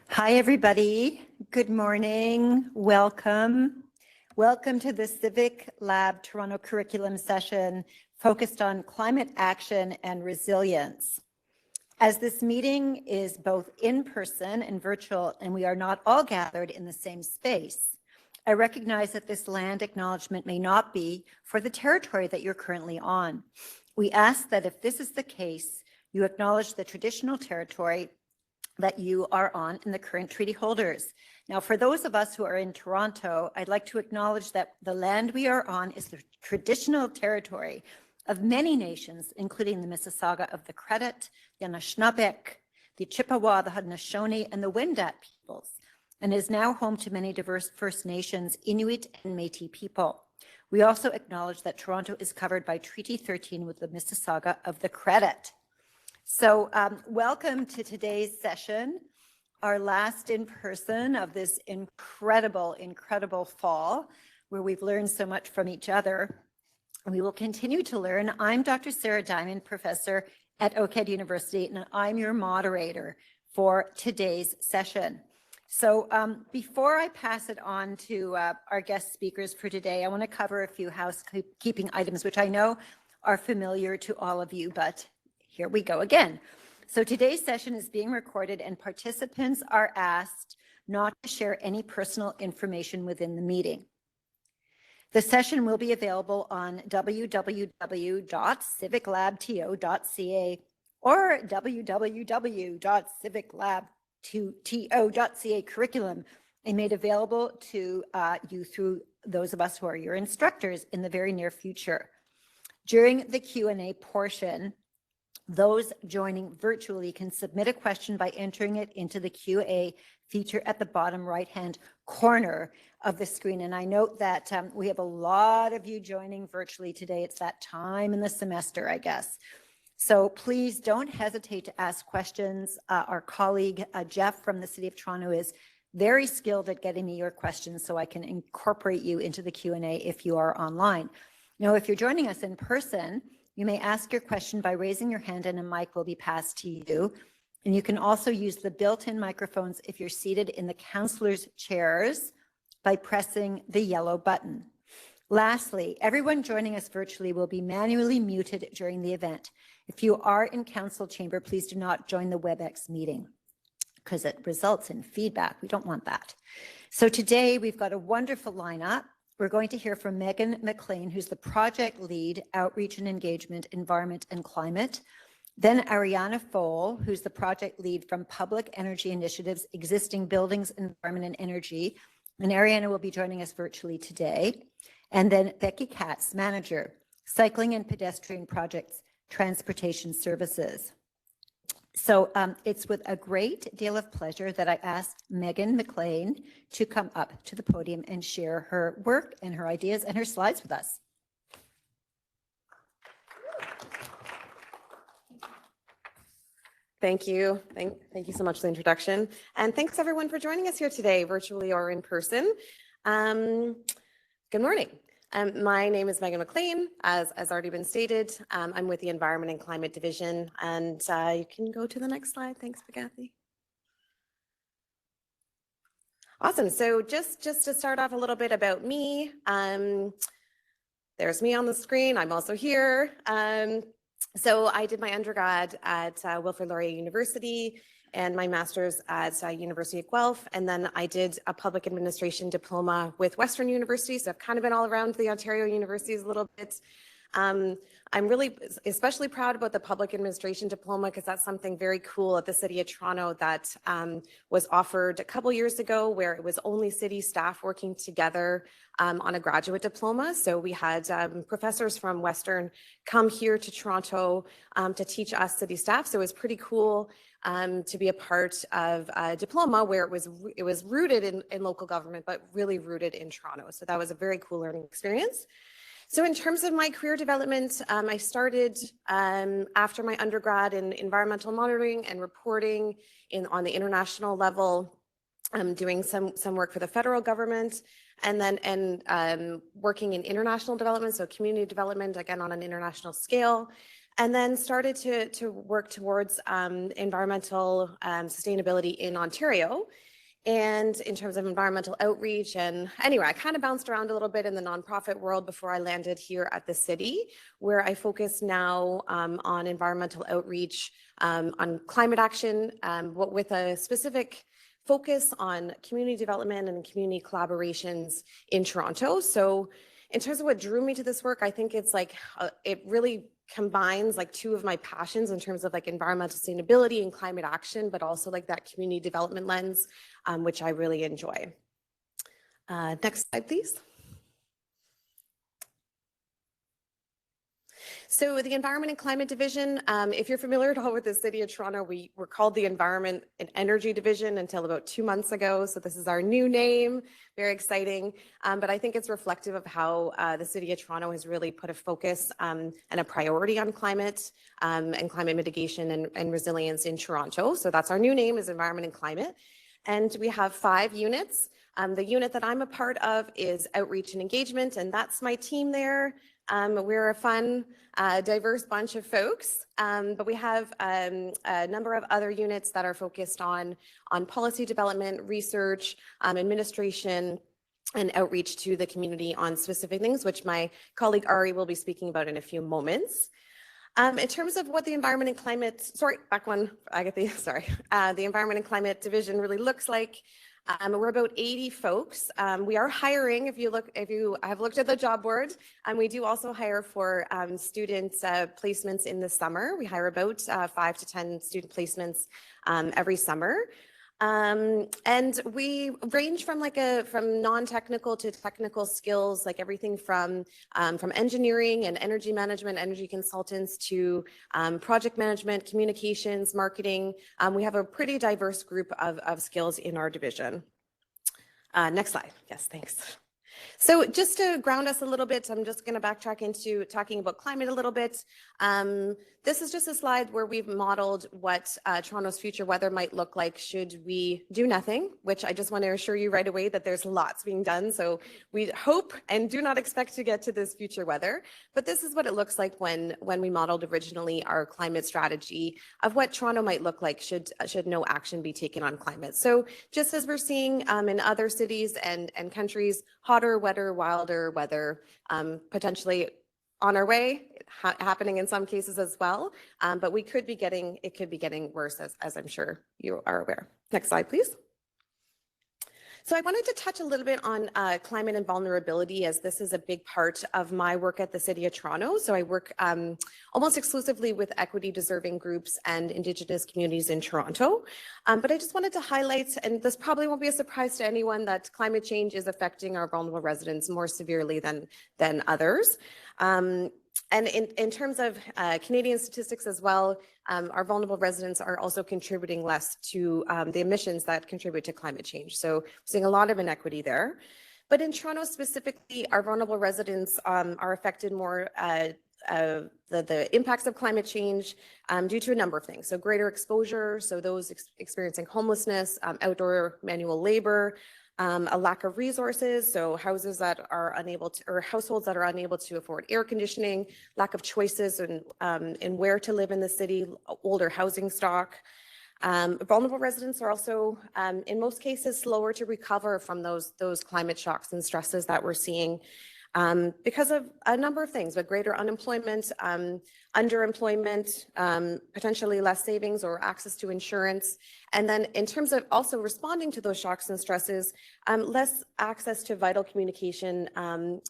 Hi, everybody. Good morning. Welcome. Welcome to the Civic Lab Toronto curriculum session focused on climate action and resilience. As this meeting is both in person and virtual, and we are not all gathered in the same space, I recognize that this land acknowledgement may not be for the territory that you're currently on. We ask that if this is the case, you acknowledge the traditional territory that you are on and the current treaty holders. Now, for those of us who are in Toronto, I'd like to acknowledge that the land we are on is the traditional territory of many nations, including the Mississauga of the Credit, the Anishinaabe, the Chippewa, the Haudenosaunee, and the Wendat peoples, and is now home to many diverse First Nations, Inuit, and Métis people. We also acknowledge that Toronto is covered by Treaty 13 with the Mississauga of the Credit. So welcome to today's session, our last in person of this incredible fall, where we've learned so much from each other. We will continue to learn. I'm Dr. Sarah Diamond, professor at OCAD University, and I'm your moderator for today's session. So before I pass it on to our guest speakers for today, I want to cover a few housekeeping items, which I know are familiar to all of you, but here we go again. So today's session is being recorded and participants are asked not to share any personal information within the meeting. The session will be available on www.civiclabto.ca or www.civiclabto.ca curriculum and made available to you through those of us who are your instructors in the very near future. During the Q&A portion, those joining virtually can submit a question by entering it into the QA feature at the bottom right-hand corner of the screen. And I note that we have a lot of you joining virtually today. It's that time in the semester, I guess. So please don't hesitate to ask questions. Our colleague, Jeff from the City of Toronto, is very skilled at getting me your questions so I can incorporate you into the Q&A if you are online. Now, if you're joining us in person, you may ask your question by raising your hand and a mic will be passed to you. And you can also use the built-in microphones if you're seated in the counselors' chairs by pressing the yellow button. Lastly, everyone joining us virtually will be manually muted during the event. If you are in council chamber, please do not join the WebEx meeting because it results in feedback. We don't want that. So today we've got a wonderful lineup. We're going to hear from Megan McLean, who's the project lead, Outreach and Engagement, Environment and Climate. Then Ariana Foal, who's the project lead from Public Energy Initiatives, Existing Buildings, Environment and Energy. And Ariana will be joining us virtually today. And then Becky Katz, manager, Cycling and Pedestrian Projects, Transportation Services. So it's with a great deal of pleasure that I asked Megan McLean to come up to the podium and share her work and her ideas and her slides with us. Thank you. Thank you so much for the introduction. And thanks everyone for joining us here today, virtually or in person. Good morning. My name is Megan McLean, as already been stated. I'm with the Environment and Climate Division, and you can go to the next slide. Thanks, Kathy. Awesome. So just to start off a little bit about me, there's me on the screen. I'm also here. So I did my undergrad at Wilfrid Laurier University and my master's at University of Guelph. And then I did a public administration diploma with Western University. So I've kind of been all around the Ontario universities a little bit. I'm really especially proud about the public administration diploma because that's something very cool at the City of Toronto that was offered a couple years ago where it was only city staff working together on a graduate diploma. So we had professors from Western come here to Toronto to teach us city staff. So it was pretty cool to be a part of a diploma where it was rooted in local government, but really rooted in Toronto. So that was a very cool learning experience. So in terms of my career development, I started after my undergrad in environmental monitoring and reporting on the international level, doing some work for the federal government, and then working in international development, so community development, again on an international scale. and then started to work towards environmental sustainability in Ontario. And in terms of environmental outreach, and anyway, I kind of bounced around a little bit in the nonprofit world before I landed here at the city, where I focus now on environmental outreach, on climate action, but with a specific focus on community development and community collaborations in Toronto. So in terms of what drew me to this work, I think it's like, it really combines like two of my passions in terms of like environmental sustainability and climate action, but also like that community development lens, which I really enjoy. Next slide, please. So the Environment and Climate Division, if you're familiar at all with the City of Toronto, we were called the Environment and Energy Division until about 2 months ago. So this is our new name, very exciting. But I think it's reflective of how the City of Toronto has really put a focus and a priority on climate and climate mitigation and resilience in Toronto. So that's our new name, is Environment and Climate. And we have 5 units. The unit that I'm a part of is Outreach and Engagement, and that's my team there. We're a fun, diverse bunch of folks, but we have a number of other units that are focused on policy development, research, administration, and outreach to the community on specific things, which my colleague Ari will be speaking about in a few moments. In terms of what the Environment and Climate, sorry, back one, Agatha, sorry, the Environment and Climate Division really looks like. We're about 80 folks. We are hiring, if you have looked at the job board, and we do also hire for student placements in the summer. We hire about 5 to 10 student placements every summer. And we range from from non-technical to technical skills, like everything from engineering and energy management, energy consultants to project management, communications, marketing. We have a pretty diverse group of skills in our division. Next slide. Yes, thanks. So just to ground us a little bit, I'm just going to backtrack into talking about climate a little bit. This is just a slide where we've modeled what Toronto's future weather might look like should we do nothing, which I just want to assure you right away that there's lots being done. So we hope and do not expect to get to this future weather, but this is what it looks like when we modeled originally our climate strategy of what Toronto might look like should no action be taken on climate. So just as we're seeing in other cities and countries, hotter, wetter, wilder weather, potentially on our way, happening in some cases as well. But it could be getting worse, as I'm sure you are aware. Next slide, please. So I wanted to touch a little bit on climate and vulnerability, as this is a big part of my work at the City of Toronto. So I work almost exclusively with equity deserving groups and Indigenous communities in Toronto. But I just wanted to highlight, and this probably won't be a surprise to anyone, that climate change is affecting our vulnerable residents more severely than others. And in terms of Canadian statistics as well, our vulnerable residents are also contributing less to the emissions that contribute to climate change. So we're seeing a lot of inequity there. But in Toronto specifically, our vulnerable residents are affected more the impacts of climate change due to a number of things. So greater exposure, so those experiencing homelessness, outdoor manual labor, a lack of resources, so houses that are unable to, or households that are unable to afford air conditioning, lack of choices in where to live in the city, older housing stock. Vulnerable residents are also, in most cases, slower to recover from those climate shocks and stresses that we're seeing because of a number of things, but greater unemployment, underemployment, potentially less savings or access to insurance. And then in terms of also responding to those shocks and stresses, less access to vital communication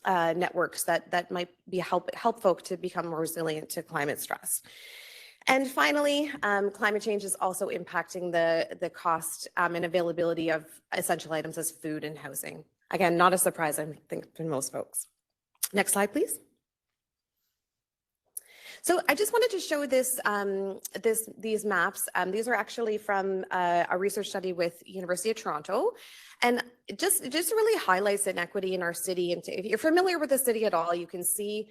networks that might be help folk to become more resilient to climate stress. And finally, climate change is also impacting the cost and availability of essential items as food and housing. Again, not a surprise, I think, to most folks. Next slide, please. So I just wanted to show these maps. These are actually from a research study with University of Toronto. And it just really highlights inequity in our city. And if you're familiar with the city at all, you can see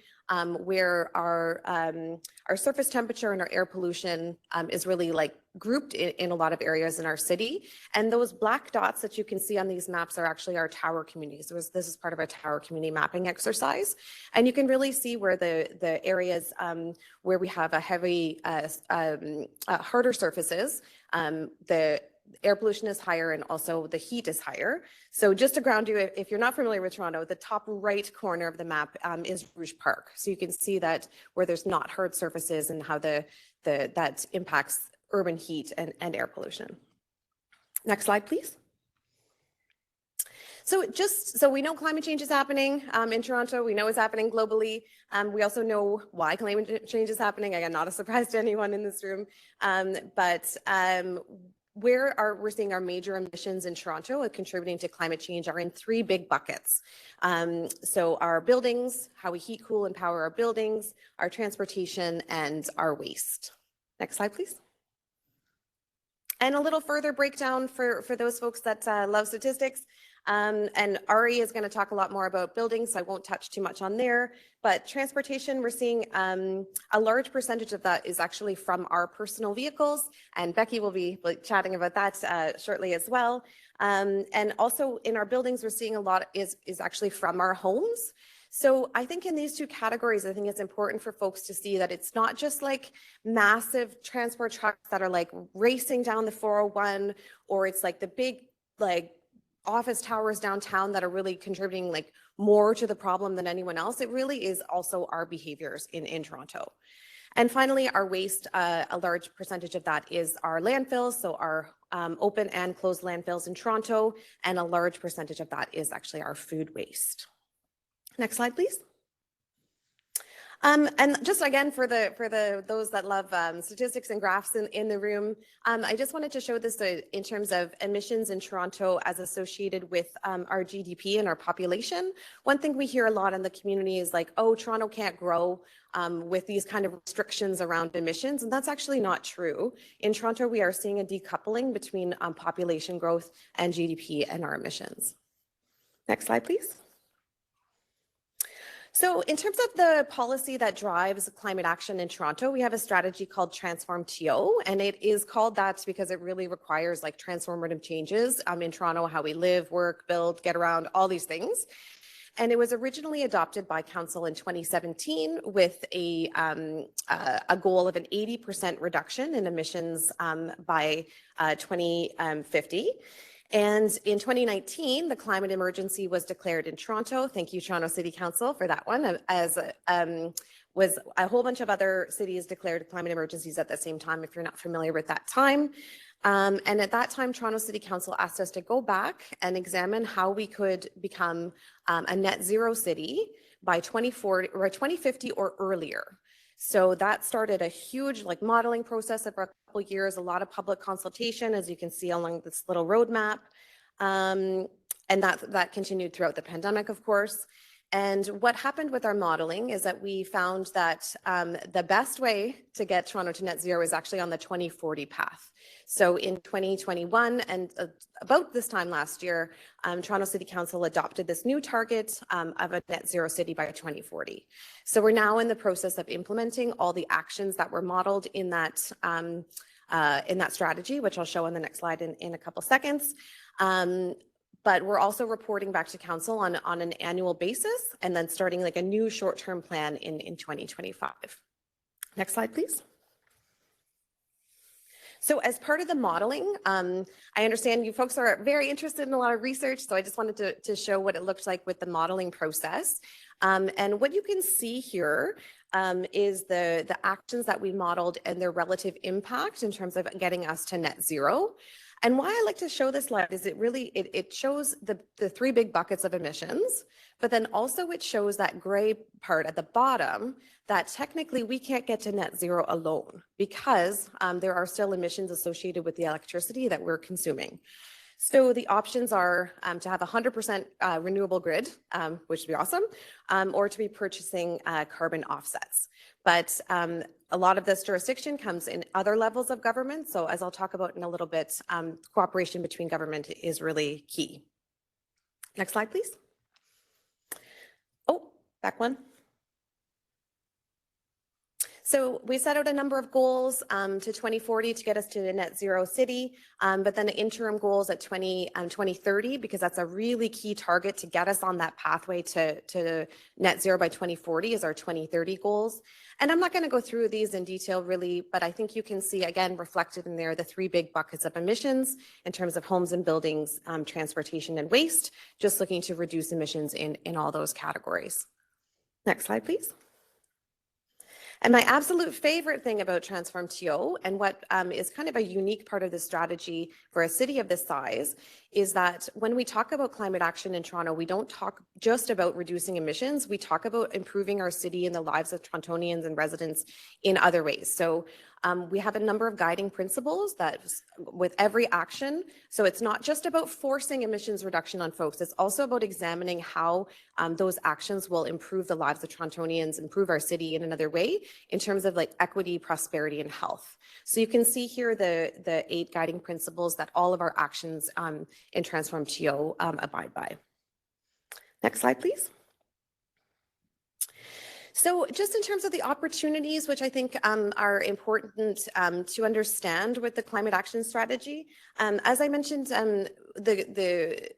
where our surface temperature and our air pollution is really like grouped in a lot of areas in our city. And those black dots that you can see on these maps are actually our tower communities. This is part of a tower community mapping exercise. And you can really see where the areas where we have a heavy, harder surfaces, the air pollution is higher and also the heat is higher. So just to ground you, if you're not familiar with Toronto, the top right corner of the map is Rouge Park. So you can see that where there's not hard surfaces and how that impacts urban heat and air pollution. Next slide, please. So we know climate change is happening in Toronto. We know it's happening globally. We also know why climate change is happening. Again, not a surprise to anyone in this room. Where we're seeing our major emissions in Toronto contributing to climate change are in three big buckets. So our buildings, how we heat, cool, and power our buildings, our transportation, and our waste. Next slide, please. And a little further breakdown for those folks that love statistics. And Ari is going to talk a lot more about buildings, so I won't touch too much on there. But transportation, we're seeing a large percentage of that is actually from our personal vehicles, and Becky will be chatting about that shortly as well. And also in our buildings, we're seeing a lot is actually from our homes. So I think in these two categories, I think it's important for folks to see that it's not just like massive transport trucks that are like racing down the 401, or it's like the big like office towers downtown that are really contributing like more to the problem than anyone else. It really is also our behaviors in Toronto. And finally, our waste, a large percentage of that is our landfills, so our open and closed landfills in Toronto, and a large percentage of that is actually our food waste. Next slide, please. And just again, for those that love statistics and graphs in the room, I just wanted to show this in terms of emissions in Toronto as associated with our GDP and our population. One thing we hear a lot in the community is like, oh, Toronto can't grow with these kind of restrictions around emissions, and that's actually not true. In Toronto, we are seeing a decoupling between population growth and GDP and our emissions. Next slide, please. So in terms of the policy that drives climate action in Toronto, we have a strategy called Transform TO, and it is called that because it really requires like transformative changes in Toronto, how we live, work, build, get around, all these things. And it was originally adopted by council in 2017 with a goal of an 80% reduction in emissions by 2050. And in 2019, the climate emergency was declared in Toronto. Thank you, Toronto City Council, for that one, as was a whole bunch of other cities declared climate emergencies at the same time, if you're not familiar with that time. And at that time, Toronto City Council asked us to go back and examine how we could become a net zero city by 2040 or 2050 or earlier. So that started a huge modeling process over a couple of years, a lot of public consultation, as you can see along this little roadmap. And that continued throughout the pandemic, of course. And what happened with our modeling is that we found that the best way to get Toronto to net zero is actually on the 2040 path. So in 2021 and about this time last year, Toronto City Council adopted this new target of a net zero city by 2040. So we're now in the process of implementing all the actions that were modeled in that strategy, which I'll show on the next slide in a couple seconds. But we're also reporting back to council on an annual basis and then starting a new short-term plan in 2025. Next slide, please. So as part of the modeling, I understand you folks are very interested in a lot of research, so I just wanted to show what it looked like with the modeling process. And what you can see here is the actions that we modeled and their relative impact in terms of getting us to net zero. And why I like to show this slide is it shows the three big buckets of emissions, but then also it shows that gray part at the bottom that technically we can't get to net zero alone because there are still emissions associated with the electricity that we're consuming. So the options are to have 100% renewable grid, which would be awesome, or to be purchasing carbon offsets. But a lot of this jurisdiction comes in other levels of government. So as I'll talk about in a little bit, cooperation between government is really key. Next slide, please. Oh, back one. So we set out a number of goals to 2040 to get us to a net zero city, but then interim goals at 2030, because that's a really key target to get us on that pathway to net zero by 2040 is our 2030 goals. And I'm not going to go through these in detail really, but I think you can see again reflected in there the three big buckets of emissions in terms of homes and buildings, transportation and waste, just looking to reduce emissions in all those categories. Next slide, please. And my absolute favorite thing about Transform TO and what is kind of a unique part of the strategy for a city of this size is that when we talk about climate action in Toronto, we don't talk just about reducing emissions. We talk about improving our city and the lives of Torontonians and residents in other ways. So we have a number of guiding principles that with every action. So it's not just about forcing emissions reduction on folks. It's also about examining how those actions will improve the lives of Torontonians, improve our city in another way in terms of like equity, prosperity, and health. So you can see here the 8 guiding principles that all of our actions in Transform TO abide by. Next slide, please. So just in terms of the opportunities, which I think are important to understand with the climate action strategy, as I mentioned, the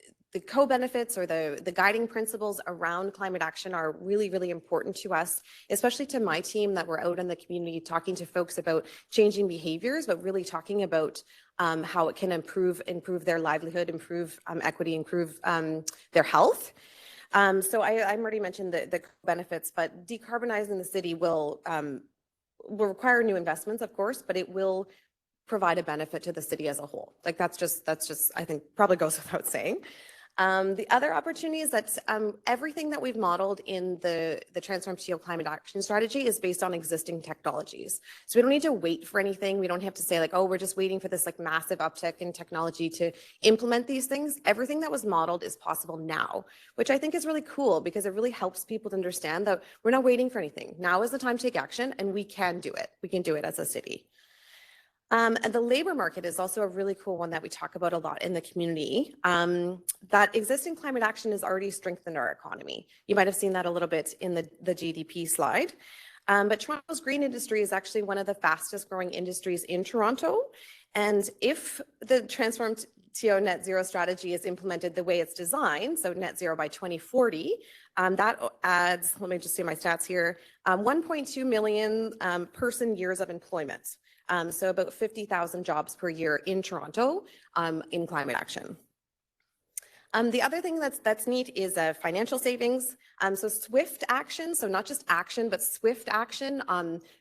co-benefits or the guiding principles around climate action are really, really important to us, especially to my team that we're out in the community talking to folks about changing behaviors, but really talking about how it can improve their livelihood, improve equity, improve their health. So I've already mentioned the benefits, but decarbonizing the city will require new investments, of course, but it will provide a benefit to the city as a whole. Like that's just I think probably goes without saying. The other opportunity is that everything that we've modeled in the Transform TO climate action strategy is based on existing technologies. So we don't need to wait for anything. We don't have to say like, oh, we're just waiting for this like massive uptick in technology to implement these things. Everything that was modeled is possible now, which I think is really cool because it really helps people to understand that we're not waiting for anything. Now is the time to take action and we can do it. We can do it as a city. And the labor market is also a really cool one that we talk about a lot in the community. That existing climate action has already strengthened our economy. You might have seen that a little bit in the GDP slide. But Toronto's green industry is actually one of the fastest growing industries in Toronto. And if the Transform TO net zero strategy is implemented the way it's designed, so net zero by 2040, that adds, let me just see my stats here, 1.2 million person years of employment. So about 50,000 jobs per year in Toronto in climate action. The other thing that's neat is financial savings. So swift action, so not just action, but swift action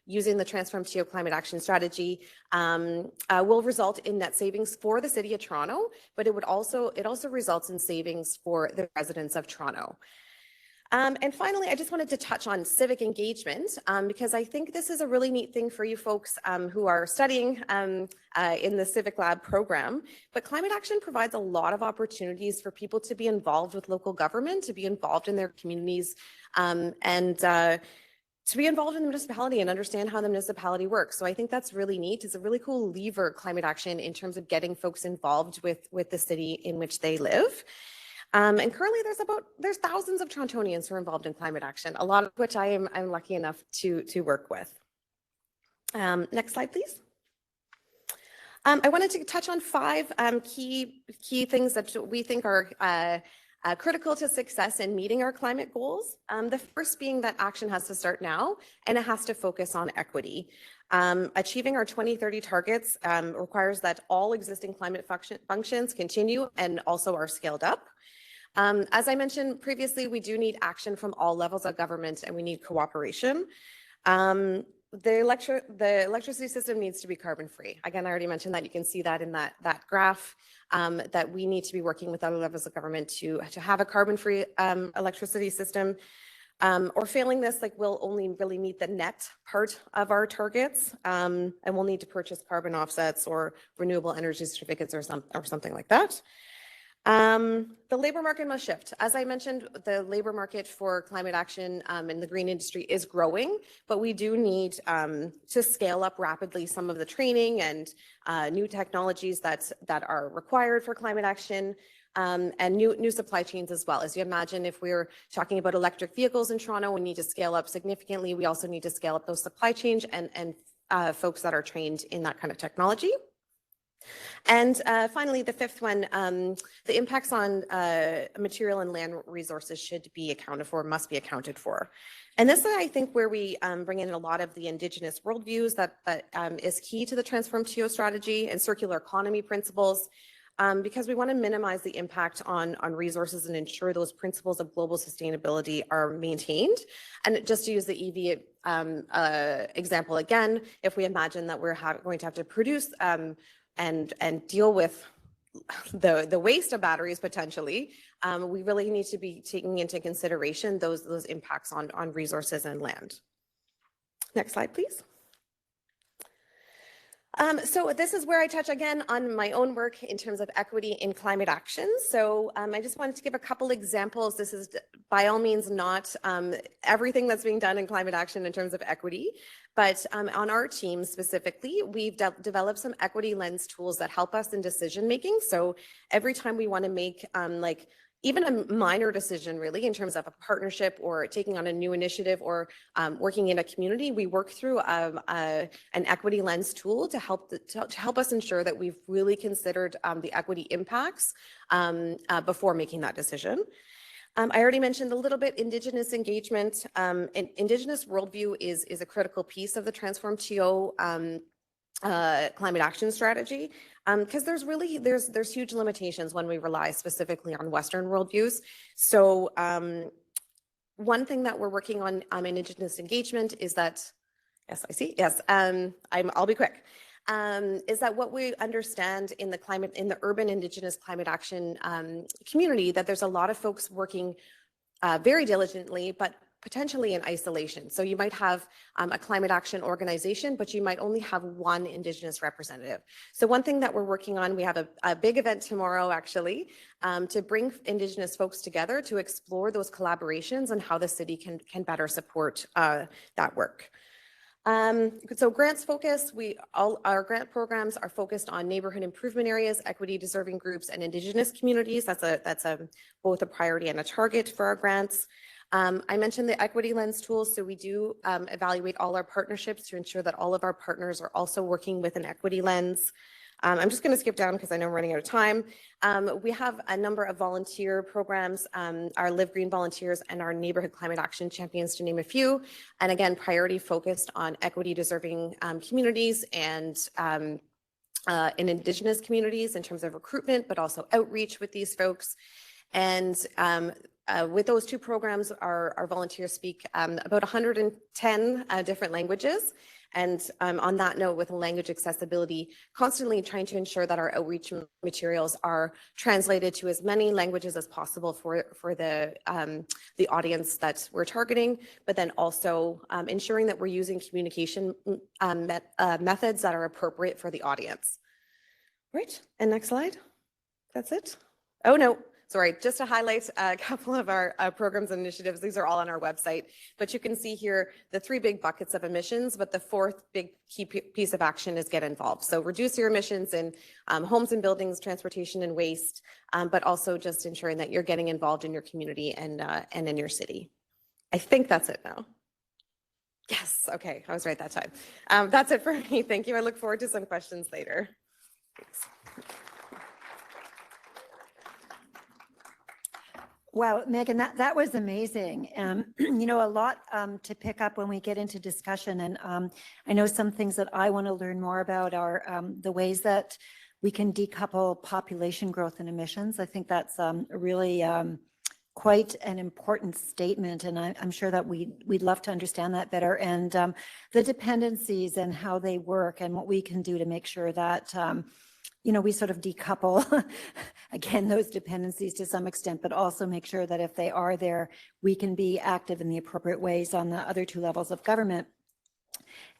using the Transform TO climate action strategy will result in net savings for the City of Toronto, but it also results in savings for the residents of Toronto. And finally, I just wanted to touch on civic engagement because I think this is a really neat thing for you folks who are studying in the Civic Lab program. But climate action provides a lot of opportunities for people to be involved with local government, to be involved in their communities, and to be involved in the municipality and understand how the municipality works. So I think that's really neat. It's a really cool lever, climate action, in terms of getting folks involved with the city in which they live. And currently there's thousands of Torontonians who are involved in climate action, a lot of which I'm lucky enough to work with. Next slide, please. I wanted to touch on 5 key things that we think are critical to success in meeting our climate goals. The first being that action has to start now and it has to focus on equity. Achieving our 2030 targets requires that all existing climate functions continue and also are scaled up. As I mentioned previously, we do need action from all levels of government and we need cooperation. The electricity system needs to be carbon free. Again, I already mentioned that. You can see that in that graph, that we need to be working with other levels of government to have a carbon free electricity system. Or failing this, like we'll only really meet the net part of our targets, and we'll need to purchase carbon offsets or renewable energy certificates or something like that. The labor market must shift. As I mentioned, the labor market for climate action in the green industry is growing, but we do need to scale up rapidly some of the training and new technologies that are required for climate action. and new supply chains as well. As you imagine, if we're talking about electric vehicles in Toronto, we need to scale up significantly. We also need to scale up those supply chains and folks that are trained in that kind of technology. And finally, the fifth one, the impacts on material and land resources should be accounted for, must be accounted for. And this is, I think, where we bring in a lot of the Indigenous worldviews that is key to the Transform TO strategy and circular economy principles, because we want to minimize the impact on resources and ensure those principles of global sustainability are maintained. And just to use the EV example again, if we imagine that we're going to have to produce and deal with the waste of batteries potentially, we really need to be taking into consideration those impacts on resources and land. Next slide, please. So this is where I touch again on my own work in terms of equity in climate action. So I just wanted to give a couple examples. This is by all means not everything that's being done in climate action in terms of equity, but on our team specifically, we've developed some equity lens tools that help us in decision making. So every time we want to make even a minor decision really in terms of a partnership or taking on a new initiative or working in a community, we work through an equity lens tool to help us ensure that we've really considered the equity impacts before making that decision. I already mentioned a little bit Indigenous engagement. Indigenous worldview is a critical piece of the Transform TO climate action strategy, because there's huge limitations when we rely specifically on Western worldviews. So one thing that we're working on Indigenous engagement is that, yes, I see, yes, I'll be quick, is that what we understand in the urban Indigenous climate action community, that there's a lot of folks working very diligently, but potentially in isolation. So you might have a climate action organization, but you might only have one Indigenous representative. So one thing that we're working on, we have a big event tomorrow actually, to bring Indigenous folks together to explore those collaborations and how the city can better support that work. So grants focus, all our grant programs are focused on neighborhood improvement areas, equity deserving groups, and Indigenous communities. That's both a priority and a target for our grants. I mentioned the equity lens tools, so we do evaluate all our partnerships to ensure that all of our partners are also working with an equity lens. I'm just going to skip down because I know I'm running out of time. We have a number of volunteer programs, our Live Green volunteers and our neighborhood climate action champions, to name a few. And again, priority focused on equity deserving communities and in Indigenous communities in terms of recruitment, but also outreach with these folks. And with those two programs, our volunteers speak about 110 different languages. And on that note, with language accessibility, constantly trying to ensure that our outreach materials are translated to as many languages as possible for the audience that we're targeting, but then also ensuring that we're using communication methods that are appropriate for the audience. Right, and next slide. That's it. Oh, no. Sorry, just to highlight a couple of our programs and initiatives. These are all on our website, but you can see here the three big buckets of emissions, but the fourth big key piece of action is get involved. So reduce your emissions in homes and buildings, transportation and waste, but also just ensuring that you're getting involved in your community and in your city. I think that's it now. Yes, okay, I was right that time. That's it for me. Thank you. I look forward to some questions later. Thanks. Wow, Megan, that was amazing. You know, a lot to pick up when we get into discussion. And I know some things that I want to learn more about are the ways that we can decouple population growth and emissions. I think that's really quite an important statement. And I'm sure that we'd love to understand that better. And the dependencies and how they work and what we can do to make sure that you know, we sort of decouple, again, those dependencies to some extent, but also make sure that if they are there, we can be active in the appropriate ways on the other two levels of government.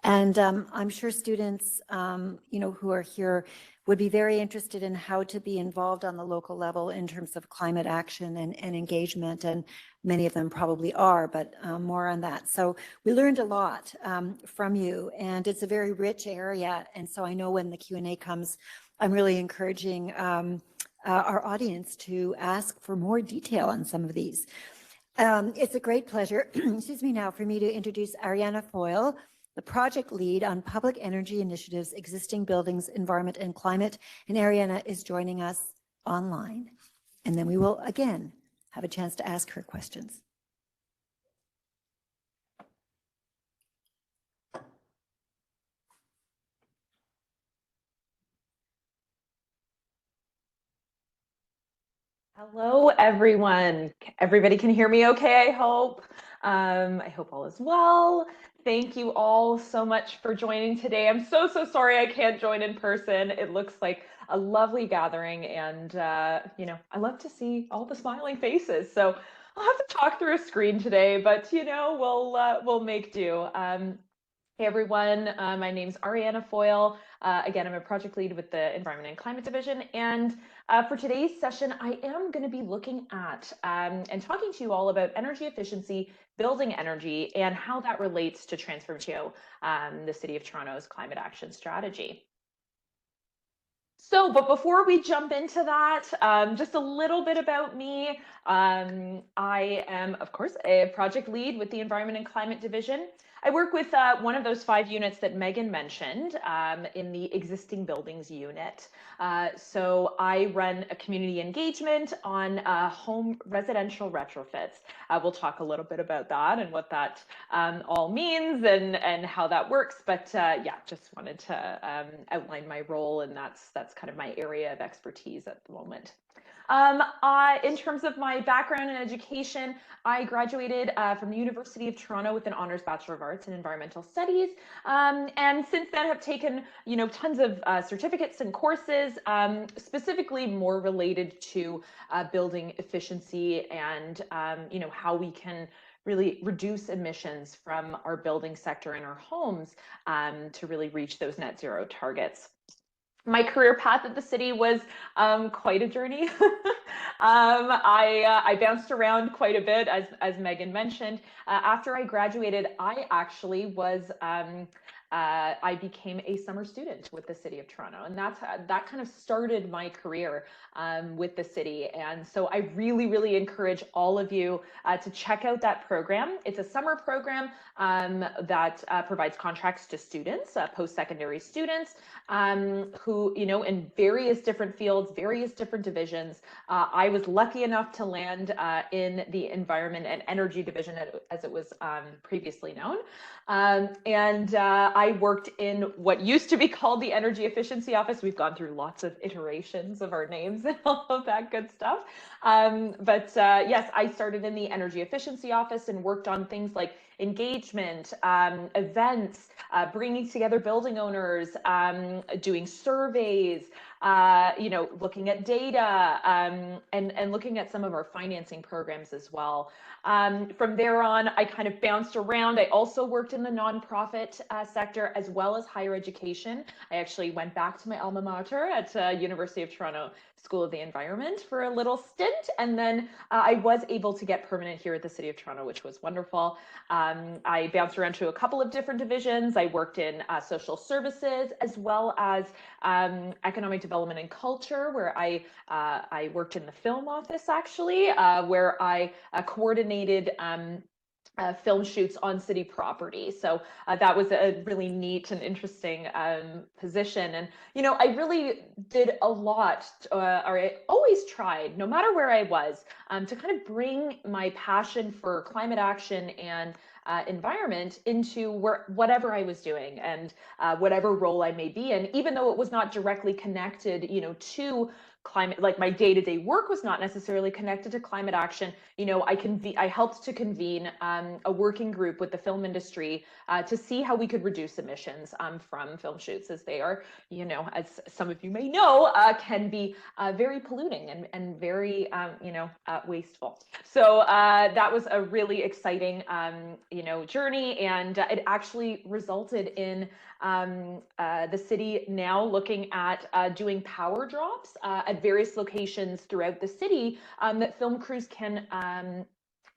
And I'm sure students, you know, who are here would be very interested in how to be involved on the local level in terms of climate action and engagement. And many of them probably are, but more on that. So we learned a lot from you, and it's a very rich area. And so I know when the Q&A comes, I'm really encouraging our audience to ask for more detail on some of these. It's a great pleasure, excuse me now, for me to introduce Ariana Foyle, the project lead on Public Energy Initiatives, Existing Buildings, Environment and Climate. And Ariana is joining us online. And then we will again have a chance to ask her questions. Hello, everyone. Everybody can hear me okay, I hope. I hope all is well. Thank you all so much for joining today. I'm so sorry I can't join in person. It looks like a lovely gathering, and you know, I love to see all the smiling faces. So I'll have to talk through a screen today, but you know, we'll make do. Hey everyone, my name's Ariana Foyle. Again, I'm a project lead with the Environment and Climate Division. And for today's session, I am going to be looking at and talking to you all about energy efficiency, building energy, and how that relates to Transformatio, the City of Toronto's climate action strategy. So, but before we jump into that, just a little bit about me. I am, of course, a project lead with the Environment and Climate Division. I work with one of those 5 units that Megan mentioned in the existing buildings unit. So I run a community engagement on home residential retrofits. We'll talk a little bit about that and what that all means and how that works. But yeah, just wanted to outline my role, and that's kind of my area of expertise at the moment. In terms of my background in education, I graduated from the University of Toronto with an honors Bachelor of Arts in Environmental Studies, and since then have taken, you know, tons of certificates and courses, specifically more related to building efficiency and, you know, how we can really reduce emissions from our building sector and our homes to really reach those net zero targets. My career path at the city was quite a journey. I bounced around quite a bit, as Megan mentioned. After I graduated, I actually was I became a summer student with the City of Toronto, and that kind of started my career with the city. And so I really encourage all of you to check out that program. It's a summer program that provides contracts to students, post-secondary students, who, you know, in various different fields, various different divisions. I was lucky enough to land in the Environment and Energy Division, as it was previously known. And I worked in what used to be called the Energy Efficiency Office. We've gone through lots of iterations of our names and all of that good stuff. But yes, I started in the Energy Efficiency Office and worked on things like engagement, events, bringing together building owners, doing surveys, you know, looking at data, and looking at some of our financing programs as well. From there on, I kind of bounced around. I also worked in the nonprofit sector as well as higher education. I actually went back to my alma mater at University of Toronto School of the Environment for a little stint, and then I was able to get permanent here at the City of Toronto, which was wonderful. I bounced around to a couple of different divisions. I worked in social services as well as economic development and culture, where I worked in the film office actually, where I coordinated film shoots on city property. So that was a really neat and interesting position. And, you know, I really did a lot, or I always tried, no matter where I was, to kind of bring my passion for climate action and environment into whatever I was doing and whatever role I may be in, even though it was not directly connected, you know, to climate, like my day-to-day work was not necessarily connected to climate action. You know, I helped to convene a working group with the film industry to see how we could reduce emissions from film shoots, as they are, you know, as some of you may know, can be very polluting and very, you know, wasteful. So that was a really exciting, you know, journey, and it actually resulted in the city now looking at doing power drops at various locations throughout the city that film crews can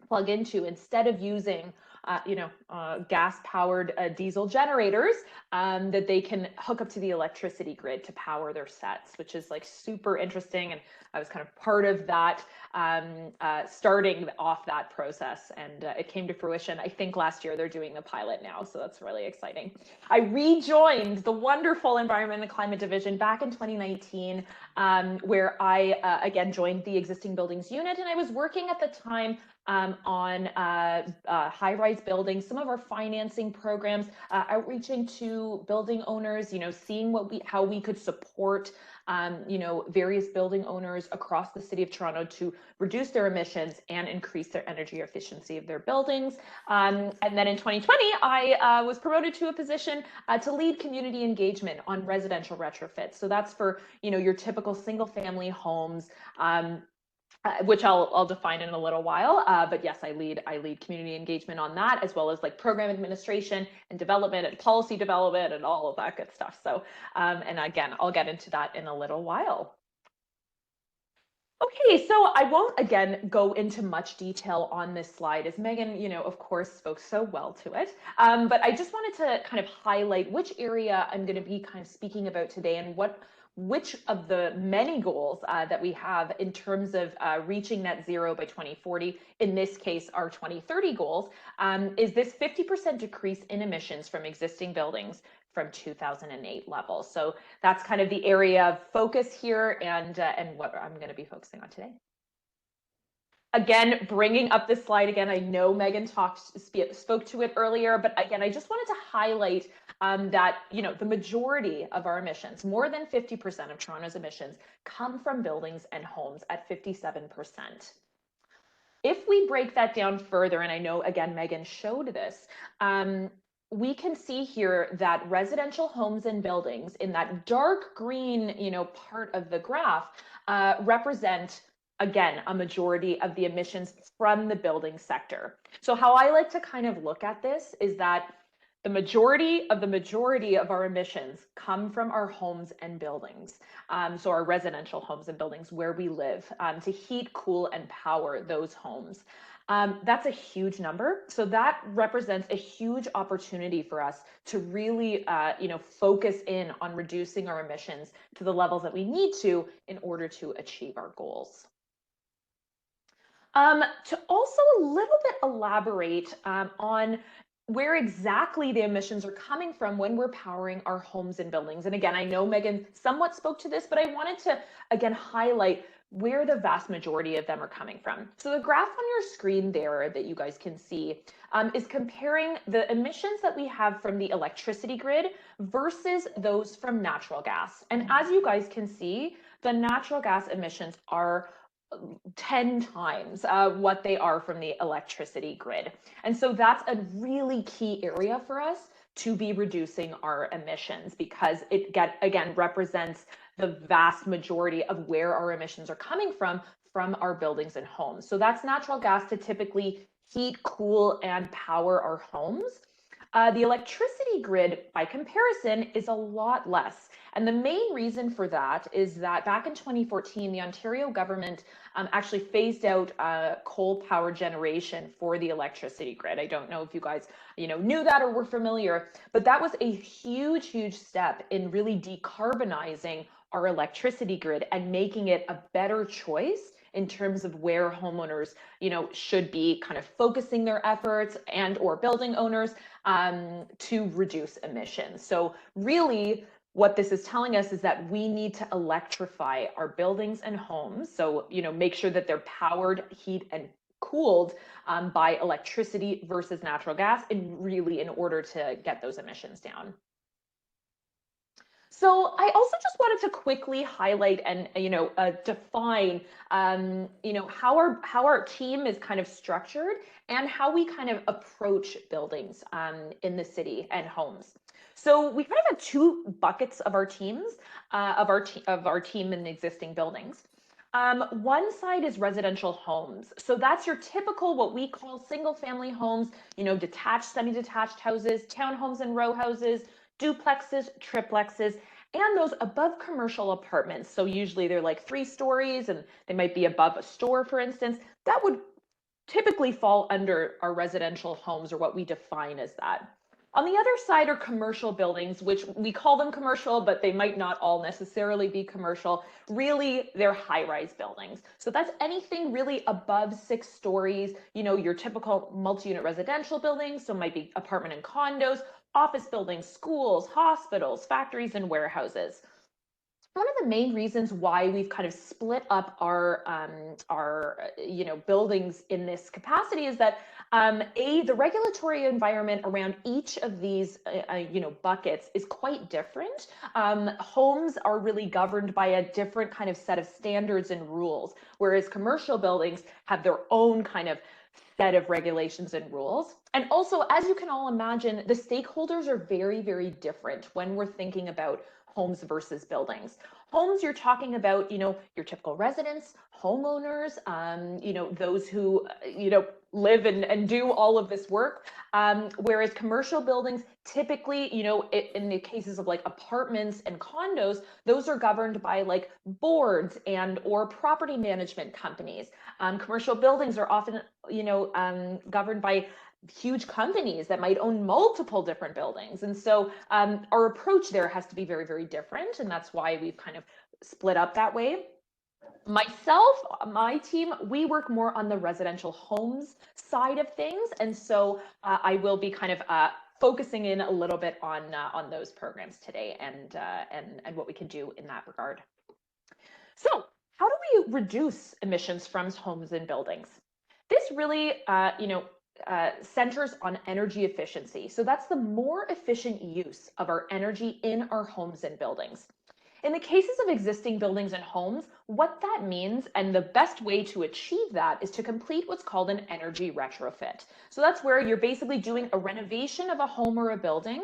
plug into instead of using gas-powered diesel generators that they can hook up to the electricity grid to power their sets, which is like super interesting. And I was kind of part of that, starting off that process, and it came to fruition. I think last year they're doing the pilot now, so that's really exciting. I rejoined the wonderful Environment and Climate Division back in 2019, where I again joined the existing buildings unit, and I was working at the time on high-rise buildings, some of our financing programs, outreaching to building owners, seeing how we could support various building owners across the city of Toronto to reduce their emissions and increase their energy efficiency of their buildings. And then in 2020, I was promoted to a position to lead community engagement on residential retrofits. So that's for, your typical single family homes, which I'll define in a little while. But yes, I lead community engagement on that, as well as like program administration and development and policy development and all of that good stuff. So, and again, I'll get into that in a little while. Okay, so I won't again go into much detail on this slide, as Megan, of course, spoke so well to it. But I just wanted to kind of highlight which area I'm going to be kind of speaking about today, and which of the many goals that we have in terms of reaching net zero by 2040, in this case, our 2030 goals, is this 50% decrease in emissions from existing buildings from 2008 levels. So that's kind of the area of focus here, and what I'm going to be focusing on today. Again, bringing up this slide again, I know Megan spoke to it earlier, but again, I just wanted to highlight that the majority of our emissions, more than 50% of Toronto's emissions, come from buildings and homes at 57%. If we break that down further, and I know again Megan showed this, we can see here that residential homes and buildings in that dark green, part of the graph represent, again, a majority of the emissions from the building sector. So how I like to kind of look at this is that the majority of our emissions come from our homes and buildings. So our residential homes and buildings where we live, to heat, cool, and power those homes. That's a huge number. So that represents a huge opportunity for us to really, focus in on reducing our emissions to the levels that we need to in order to achieve our goals. To also a little bit elaborate on where exactly the emissions are coming from when we're powering our homes and buildings. And again, I know Megan somewhat spoke to this, but I wanted to, again, highlight where the vast majority of them are coming from. So the graph on your screen there that you guys can see is comparing the emissions that we have from the electricity grid versus those from natural gas. And as you guys can see, the natural gas emissions are 10 times what they are from the electricity grid. And so that's a really key area for us to be reducing our emissions, because it again represents the vast majority of where our emissions are coming from our buildings and homes. So that's natural gas to typically heat, cool, and power our homes. The electricity grid, by comparison, is a lot less. And the main reason for that is that back in 2014, the Ontario government actually phased out coal power generation for the electricity grid. I don't know if you guys, knew that or were familiar, but that was a huge, huge step in really decarbonizing our electricity grid and making it a better choice in terms of where homeowners, should be kind of focusing their efforts, and or building owners to reduce emissions. So really, what this is telling us is that we need to electrify our buildings and homes. So, make sure that they're powered, heat, and cooled by electricity versus natural gas, and really in order to get those emissions down. So I also just wanted to quickly highlight and define how our team is kind of structured and how we kind of approach buildings in the city and homes. So we kind of have two buckets of our teams, of our team in the existing buildings. One side is residential homes. So that's your typical, what we call single family homes, detached, semi-detached houses, townhomes and row houses, duplexes, triplexes, and those above commercial apartments. So usually they're like 3 stories and they might be above a store, for instance. That would typically fall under our residential homes, or what we define as that. On the other side are commercial buildings, which we call them commercial, but they might not all necessarily be commercial. Really, they're high-rise buildings. So that's anything really above 6 stories, your typical multi-unit residential buildings, so it might be apartment and condos, office buildings, schools, hospitals, factories, and warehouses. One of the main reasons why we've kind of split up our buildings in this capacity is that the regulatory environment around each of these buckets is quite different. Homes are really governed by a different kind of set of standards and rules, whereas commercial buildings have their own kind of set of regulations and rules. And also, as you can all imagine, the stakeholders are very, very different when we're thinking about homes versus buildings. Homes, you're talking about, your typical residents, homeowners, those who, live and do all of this work. Whereas commercial buildings, typically, in the cases of like apartments and condos, those are governed by like boards or property management companies. Commercial buildings are often, governed by huge companies that might own multiple different buildings. And so our approach there has to be very, very different. And that's why we've kind of split up that way. Myself, my team, we work more on the residential homes side of things. And so I will be kind of focusing in a little bit on those programs today and what we can do in that regard. So how do we reduce emissions from homes and buildings? This really, centers on energy efficiency. So that's the more efficient use of our energy in our homes and buildings. In the cases of existing buildings and homes, what that means and the best way to achieve that is to complete what's called an energy retrofit. So that's where you're basically doing a renovation of a home or a building,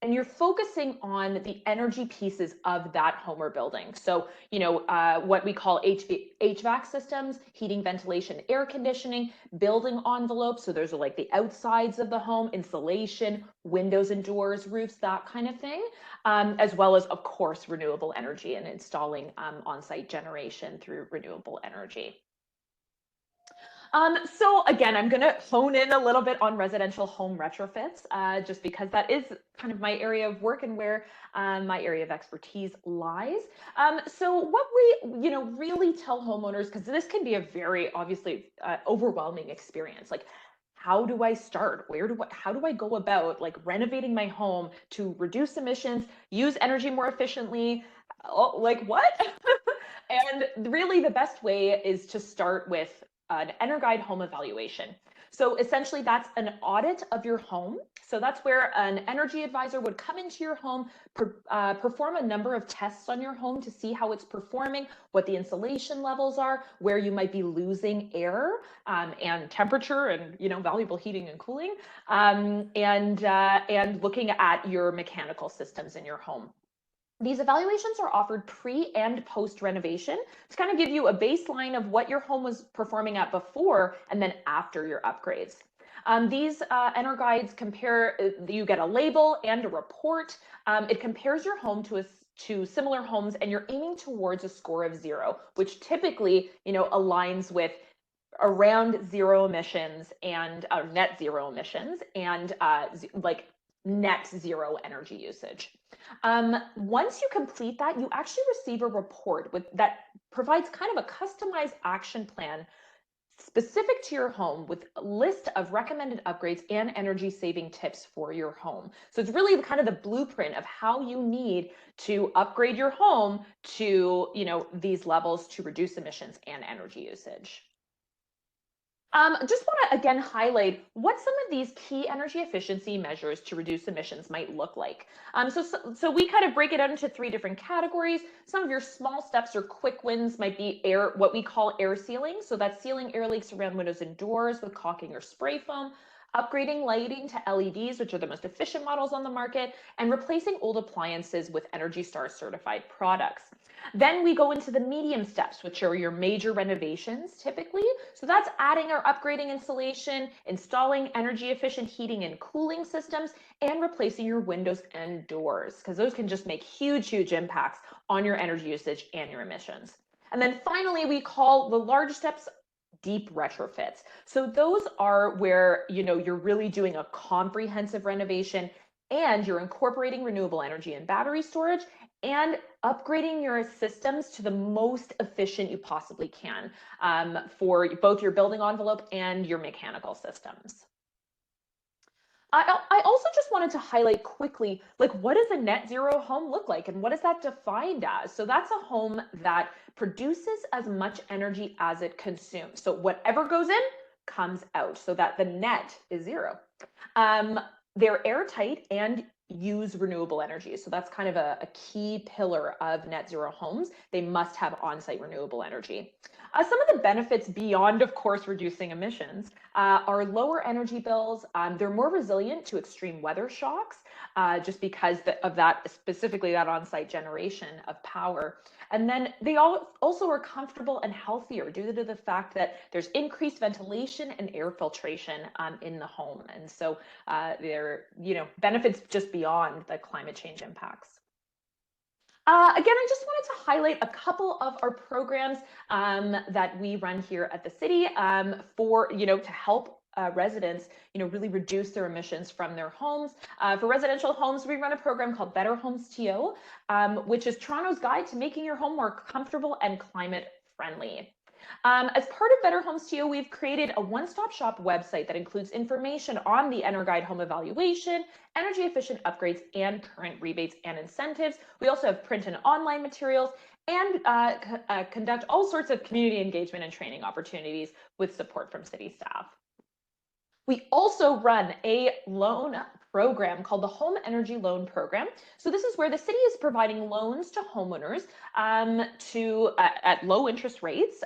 and you're focusing on the energy pieces of that home or building. So, what we call HVAC systems, heating, ventilation, air conditioning, building envelopes. So those are like the outsides of the home, insulation, windows and doors, roofs, that kind of thing, as well as, of course, renewable energy and installing on-site generation through renewable energy. So again, I'm going to hone in a little bit on residential home retrofits, just because that is kind of my area of work and where my area of expertise lies. So what we, really tell homeowners, because this can be a very obviously overwhelming experience, like, how do I start? How do I go about like renovating my home to reduce emissions, use energy more efficiently? Oh, like what? And really the best way is to start with an EnerGuide home evaluation. So essentially that's an audit of your home. So that's where an energy advisor would come into your home, perform a number of tests on your home to see how it's performing, what the insulation levels are, where you might be losing air and temperature and valuable heating and cooling, and looking at your mechanical systems in your home. These evaluations are offered pre and post renovation to kind of give you a baseline of what your home was performing at before and then after your upgrades. These EnerGuides compare, you get a label and a report. It compares your home to similar homes, and you're aiming towards a score of 0, which typically, aligns with around 0 emissions and net 0 emissions and like net 0 energy usage. Once you complete that, you actually receive a report that provides kind of a customized action plan specific to your home with a list of recommended upgrades and energy saving tips for your home. So it's really kind of the blueprint of how you need to upgrade your home to, these levels to reduce emissions and energy usage. Just want to again highlight what some of these key energy efficiency measures to reduce emissions might look like. So we kind of break it out into 3 different categories. Some of your small steps or quick wins might be what we call air sealing. So that's sealing air leaks around windows and doors with caulking or spray foam, upgrading lighting to LEDs, which are the most efficient models on the market, and replacing old appliances with Energy Star certified products. Then we go into the medium steps, which are your major renovations typically. So that's adding or upgrading insulation, installing energy efficient heating and cooling systems, and replacing your windows and doors, because those can just make huge, huge impacts on your energy usage and your emissions. And then finally, we call the large steps deep retrofits. So those are where, you're really doing a comprehensive renovation and you're incorporating renewable energy and battery storage and upgrading your systems to the most efficient you possibly can for both your building envelope and your mechanical systems. I also just wanted to highlight quickly, like, what does a net zero home look like and what is that defined as? So that's a home that produces as much energy as it consumes. So whatever goes in comes out so that the net is zero. They're airtight and use renewable energy. So that's kind of a key pillar of net zero homes. They must have on-site renewable energy. Some of the benefits beyond, of course, reducing emissions are lower energy bills. They're more resilient to extreme weather shocks just because of that, specifically that on-site generation of power. And then they also are comfortable and healthier due to the fact that there's increased ventilation and air filtration in the home. And so they're, benefits just beyond the climate change impacts. Again, I just wanted to highlight a couple of our programs that we run here at the city for, to help residents, really reduce their emissions from their homes. For residential homes, we run a program called Better Homes TO, which is Toronto's guide to making your home more comfortable and climate friendly. As part of Better Homes TO, we've created a one-stop shop website that includes information on the EnerGuide home evaluation, energy efficient upgrades, and current rebates and incentives. We also have print and online materials and conduct all sorts of community engagement and training opportunities with support from city staff. We also run a loan program called the Home Energy Loan Program. So this is where the city is providing loans to homeowners at low interest rates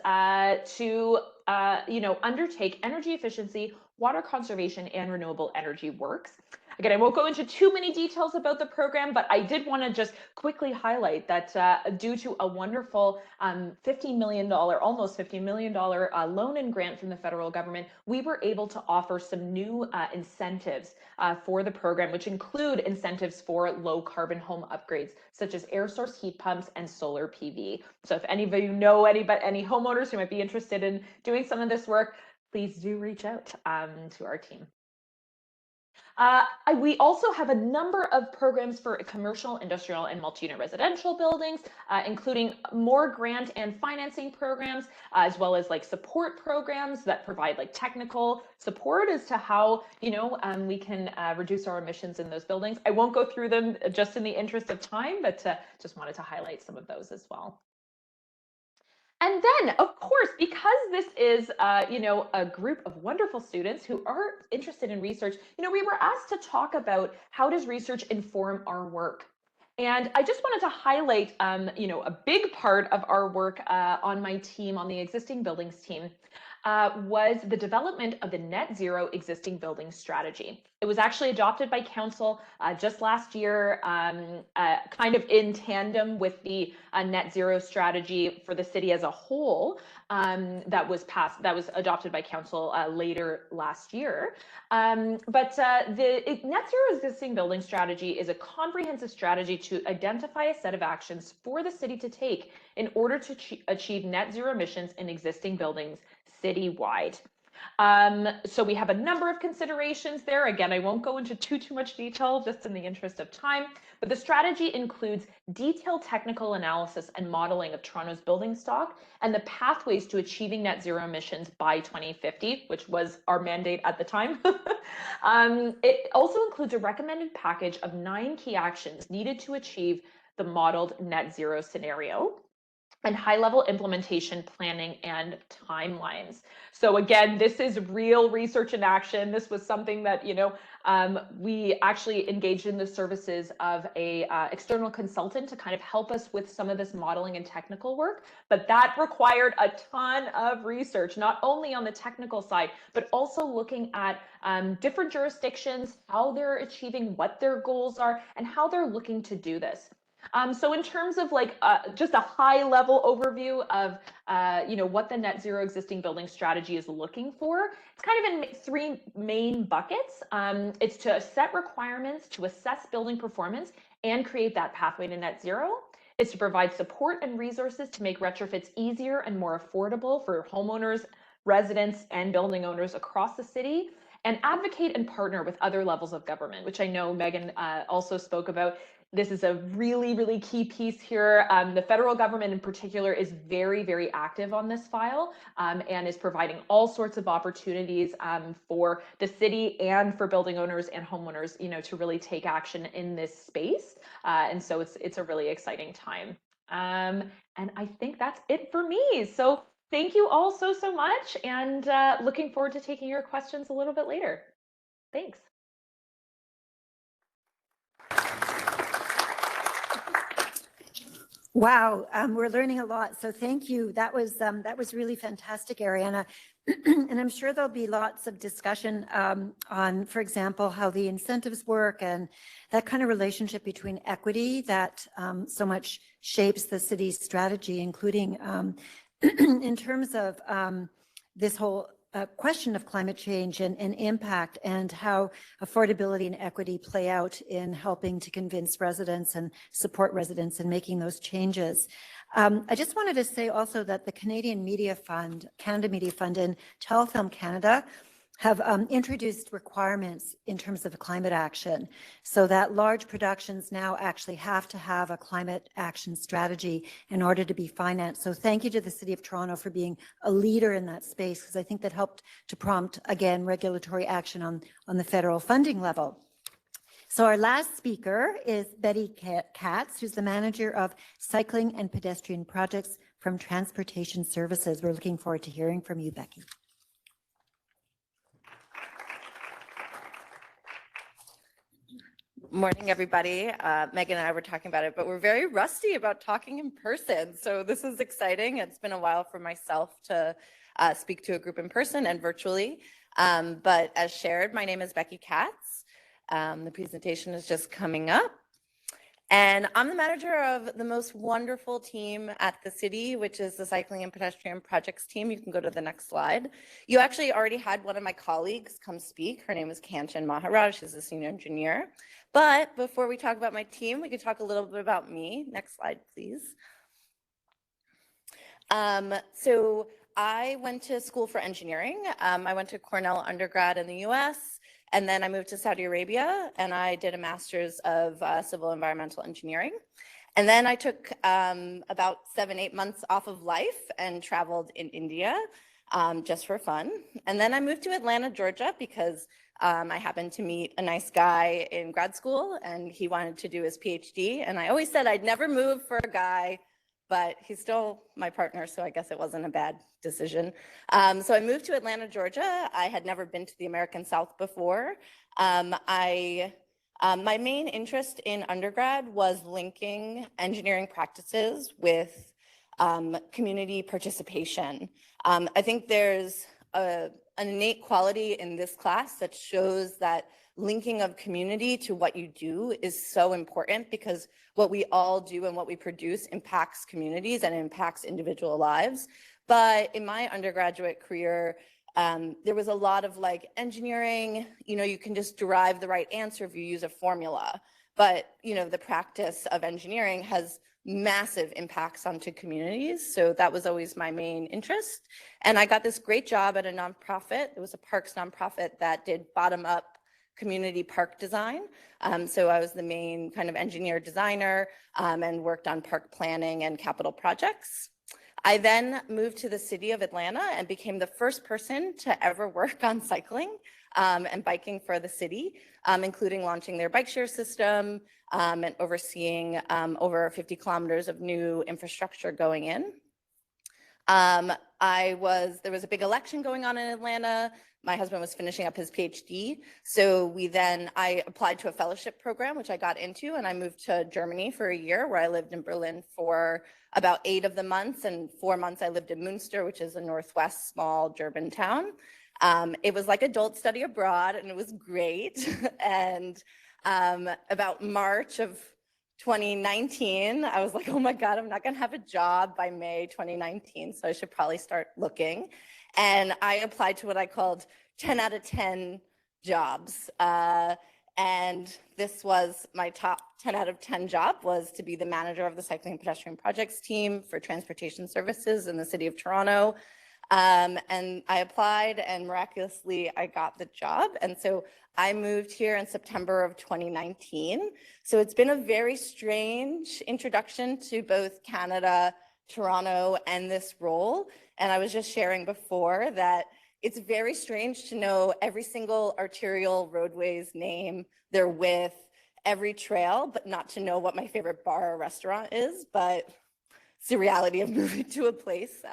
to undertake energy efficiency, water conservation, and renewable energy works. Again, I won't go into too many details about the program, but I did want to just quickly highlight that due to a wonderful $15 million, almost $15 million loan and grant from the federal government, we were able to offer some new incentives for the program, which include incentives for low carbon home upgrades, such as air source heat pumps and solar PV. So if any of you know any homeowners who might be interested in doing some of this work, please do reach out to our team. We also have a number of programs for commercial, industrial, and multi-unit residential buildings, including more grant and financing programs, as well as like support programs that provide like technical support as to how, we can reduce our emissions in those buildings. I won't go through them just in the interest of time, but just wanted to highlight some of those as well. And then, of course, because this is, a group of wonderful students who are interested in research, we were asked to talk about how does research inform our work. And I just wanted to highlight, a big part of our work on my team, on the existing buildings team, was the development of the net zero existing building strategy. It was actually adopted by council just last year, kind of in tandem with the net zero strategy for the city as a whole that was adopted by council later last year. But the net zero existing building strategy is a comprehensive strategy to identify a set of actions for the city to take in order to achieve net zero emissions in existing buildings citywide. So we have a number of considerations there. Again, I won't go into too much detail just in the interest of time, but the strategy includes detailed technical analysis and modeling of Toronto's building stock and the pathways to achieving net zero emissions by 2050, which was our mandate at the time. It also includes a recommended package of 9 key actions needed to achieve the modeled net zero scenario, and high-level implementation planning and timelines. So again, this is real research in action. This was something that, we actually engaged in the services of a external consultant to kind of help us with some of this modeling and technical work. But that required a ton of research, not only on the technical side, but also looking at different jurisdictions, how they're achieving, what their goals are, and how they're looking to do this. So in terms of like just a high level overview of what the net zero existing building strategy is looking for, it's kind of in 3 main buckets. It's to set requirements, to assess building performance, and create that pathway to net zero. It's to provide support and resources to make retrofits easier and more affordable for homeowners residents and building owners across the city, and advocate and partner with other levels of government, which I know Megan also spoke about. This is a really, really key piece here. The federal government in particular is very, very active on this file and is providing all sorts of opportunities for the city and for building owners and homeowners, to really take action in this space. And so it's a really exciting time. And I think that's it for me. So thank you all so much, and looking forward to taking your questions a little bit later. Thanks. Wow, we're learning a lot. So thank you. That was really fantastic, Ariana. And I'm sure there'll be lots of discussion on, for example, how the incentives work and that kind of relationship between equity that so much shapes the city's strategy, including in terms of this whole question of climate change and impact, and how affordability and equity play out in helping to convince residents and support residents in making those changes. I just wanted to say also that the Canada Media Fund and Telefilm Canada have introduced requirements in terms of climate action, so that large productions now actually have to have a climate action strategy in order to be financed. So thank you to the City of Toronto for being a leader in that space, because I think that helped to prompt, again, regulatory action on the federal funding level. So our last speaker is Betty Katz, who's the manager of cycling and pedestrian projects from Transportation Services. We're looking forward to hearing from you, Becky. Morning, everybody. Megan and I were talking about it, but we're very rusty about talking in person. So this is exciting. It's been a while for myself to speak to a group in person and virtually. But as shared, my name is Becky Katz. The presentation is just coming up. And I'm the manager of the most wonderful team at the city, which is the Cycling and Pedestrian Projects team. You can go to the next slide. You actually already had one of my colleagues come speak. Her name is Kanchan Maharaj. She's a senior engineer. But before we talk about my team, we could talk a little bit about me. Next slide, please. So I went to school for engineering. I went to Cornell undergrad in the US, and then I moved to Saudi Arabia, and I did a master's of civil environmental engineering. And then I took about 7-8 months off of life and traveled in India just for fun. And then I moved to Atlanta, Georgia, because I happened to meet a nice guy in grad school, and he wanted to do his PhD. And I always said I'd never move for a guy, but he's still my partner, so I guess it wasn't a bad decision. So I moved to Atlanta, Georgia. I had never been to the American South before. My main interest in undergrad was linking engineering practices with community participation. I think there's an innate quality in this class that shows that linking of community to what you do is so important, because what we all do and what we produce impacts communities and impacts individual lives. But in my undergraduate career, there was a lot of like engineering, you can just derive the right answer if you use a formula. But, the practice of engineering has massive impacts onto communities. So that was always my main interest. And I got this great job at a nonprofit. It was a parks nonprofit that did bottom-up community park design. So I was the main kind of engineer designer and worked on park planning and capital projects. I then moved to the city of Atlanta and became the first person to ever work on cycling and biking for the city, including launching their bike share system and overseeing over 50 kilometers of new infrastructure going in. There was a big election going on in Atlanta. My husband was finishing up his PhD. So I applied to a fellowship program, which I got into, and I moved to Germany for a year, where I lived in Berlin for about 8 of the months, and 4 months I lived in Münster, which is a northwest small German town. It was like adult study abroad, and it was great. And about March of 2019, I was like, oh my God, I'm not gonna have a job by May 2019, so I should probably start looking. And I applied to what I called 10 out of 10 jobs. And this was my top 10 out of 10 job, was to be the manager of the Cycling and Pedestrian Projects team for Transportation Services in the City of Toronto. And I applied and miraculously I got the job. And so I moved here in September of 2019. So it's been a very strange introduction to both Canada, Toronto, and this role. And I was just sharing before that it's very strange to know every single arterial roadway's name, their width, every trail, but not to know what my favorite bar or restaurant is. But it's the reality of moving to a place,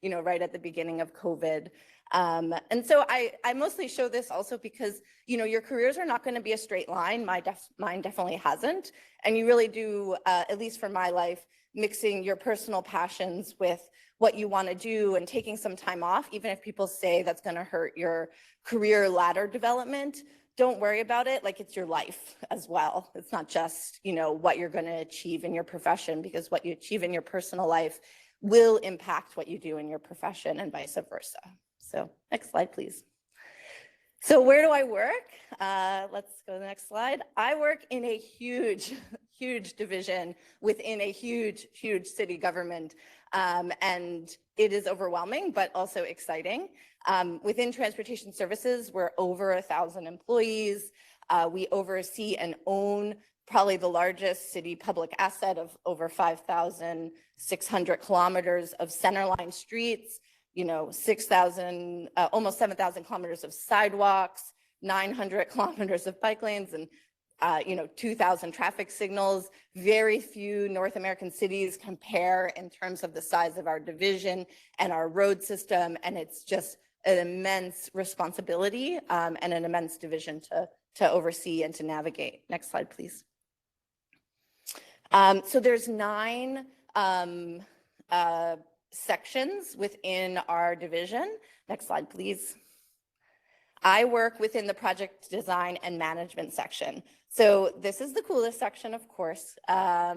right at the beginning of COVID. And so I mostly show this also because, your careers are not going to be a straight line. Mine definitely hasn't. And you really do, at least for my life, mixing your personal passions with what you want to do and taking some time off, even if people say that's going to hurt your career ladder development. Don't worry about it. Like, it's your life as well. It's not just, what you're going to achieve in your profession, because what you achieve in your personal life will impact what you do in your profession and vice versa. So next slide, please. So where do I work? Let's go to the next slide. I work in a huge, huge division within a huge, huge city government. And it is overwhelming, but also exciting. Within transportation services, we're over 1,000 employees. We oversee and own probably the largest city public asset of over 5,600 kilometers of centerline streets, 6,000, almost 7,000 kilometers of sidewalks, 900 kilometers of bike lanes, and 2,000 traffic signals. Very few North American cities compare in terms of the size of our division and our road system, and it's just an immense responsibility and an immense division to oversee and to navigate. Next slide, please. So there's 9 sections within our division. Next slide, please. I work within the project design and management section. So this is the coolest section, of course,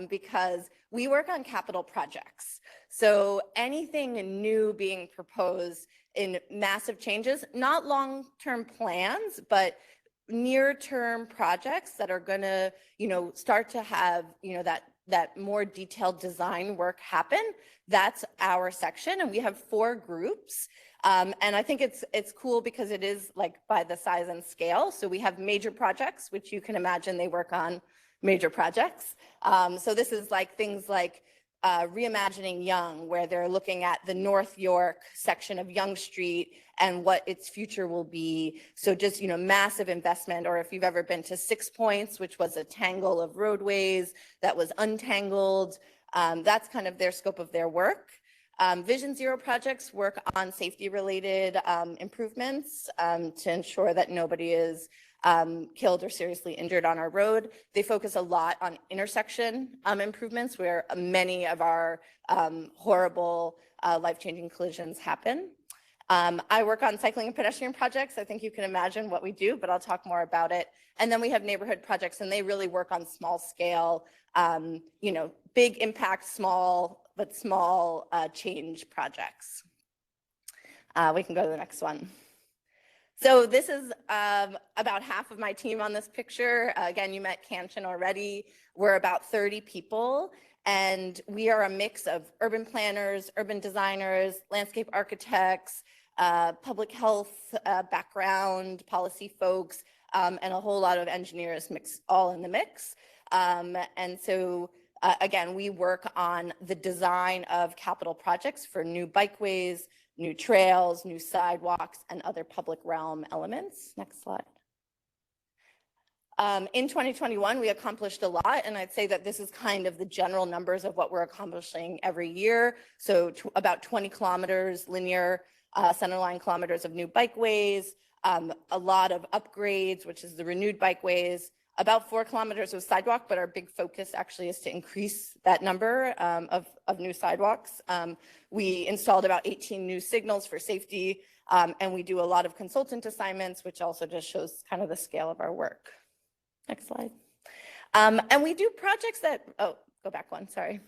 because we work on capital projects. So anything new being proposed in massive changes, not long-term plans, but near-term projects that are going to, start to have, that more detailed design work happen. That's our section, and we have 4 groups. And I think it's cool because it is like by the size and scale. So we have major projects, which you can imagine they work on major projects. So this is like things like Reimagining Yonge, where they're looking at the North York section of Yonge Street and what its future will be. So just, massive investment. Or if you've ever been to 6 Points, which was a tangle of roadways that was untangled, that's kind of their scope of their work. Vision Zero projects work on safety-related improvements to ensure that nobody is killed or seriously injured on our road. They focus a lot on intersection improvements, where many of our horrible life-changing collisions happen. I work on cycling and pedestrian projects. I think you can imagine what we do, but I'll talk more about it. And then we have neighborhood projects, and they really work on small scale, big impact, small change projects. We can go to the next one. So this is about half of my team on this picture. Again, you met Kanchan already. We're about 30 people, and we are a mix of urban planners, urban designers, landscape architects, public health background, policy folks, and a whole lot of engineers all in the mix. And so again, we work on the design of capital projects for new bikeways, new trails, new sidewalks, and other public realm elements. Next slide. In 2021, we accomplished a lot, and I'd say that this is kind of the general numbers of what we're accomplishing every year. So about 20 kilometers linear centerline kilometers of new bikeways, a lot of upgrades, which is the renewed bikeways, about 4 kilometers of sidewalk, but our big focus actually is to increase that number of new sidewalks. We installed about 18 new signals for safety, and we do a lot of consultant assignments, which also just shows kind of the scale of our work. Next slide. And we do projects that, go back one, sorry.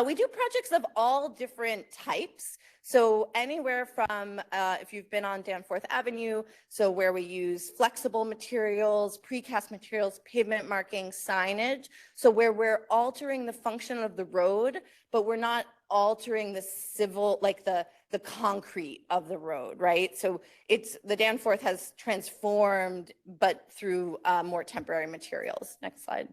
We do projects of all different types. So anywhere from, if you've been on Danforth Avenue, so where we use flexible materials, precast materials, pavement marking, signage. So where we're altering the function of the road, but we're not altering the civil, like the the concrete of the road, right? So the Danforth has transformed, but through more temporary materials. Next slide.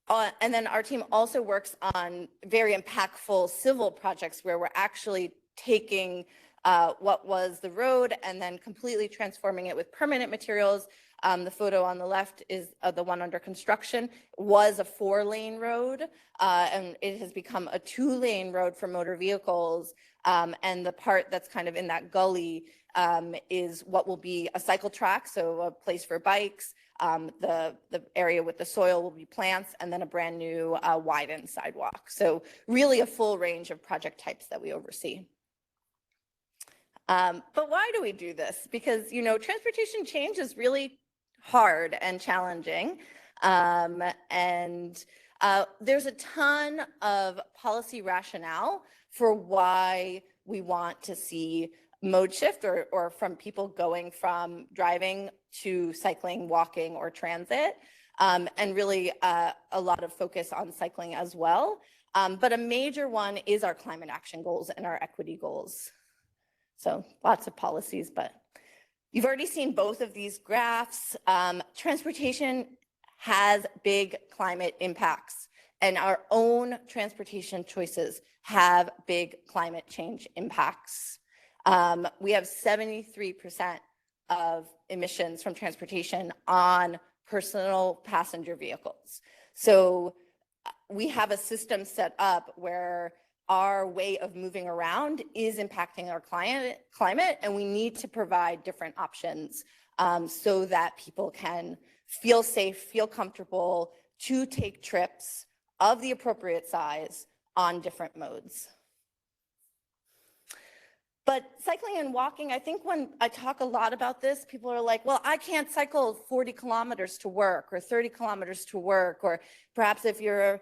And then our team also works on very impactful civil projects where we're actually taking what was the road and then completely transforming it with permanent materials. The photo on the left is the one under construction. It was a 4-lane road, and it has become a 2-lane road for motor vehicles. And the part that's kind of in that gully is what will be a cycle track, so a place for bikes. The area with the soil will be plants, and then a brand new widened sidewalk. So really a full range of project types that we oversee. But why do we do this? Because, transportation change is really hard and challenging. And there's a ton of policy rationale for why we want to see mode shift or from people going from driving to cycling, walking, or transit, and really a lot of focus on cycling as well. But a major one is our climate action goals and our equity goals. So lots of policies, but you've already seen both of these graphs. Transportation has big climate impacts, and our own transportation choices have big climate change impacts. We have 73% of emissions from transportation on personal passenger vehicles. So we have a system set up where our way of moving around is impacting our climate, and we need to provide different options so that people can feel safe, feel comfortable to take trips of the appropriate size on different modes. But cycling and walking, I think when I talk a lot about this, people are like, well, I can't cycle 40 kilometers to work or 30 kilometers to work, or perhaps if you're,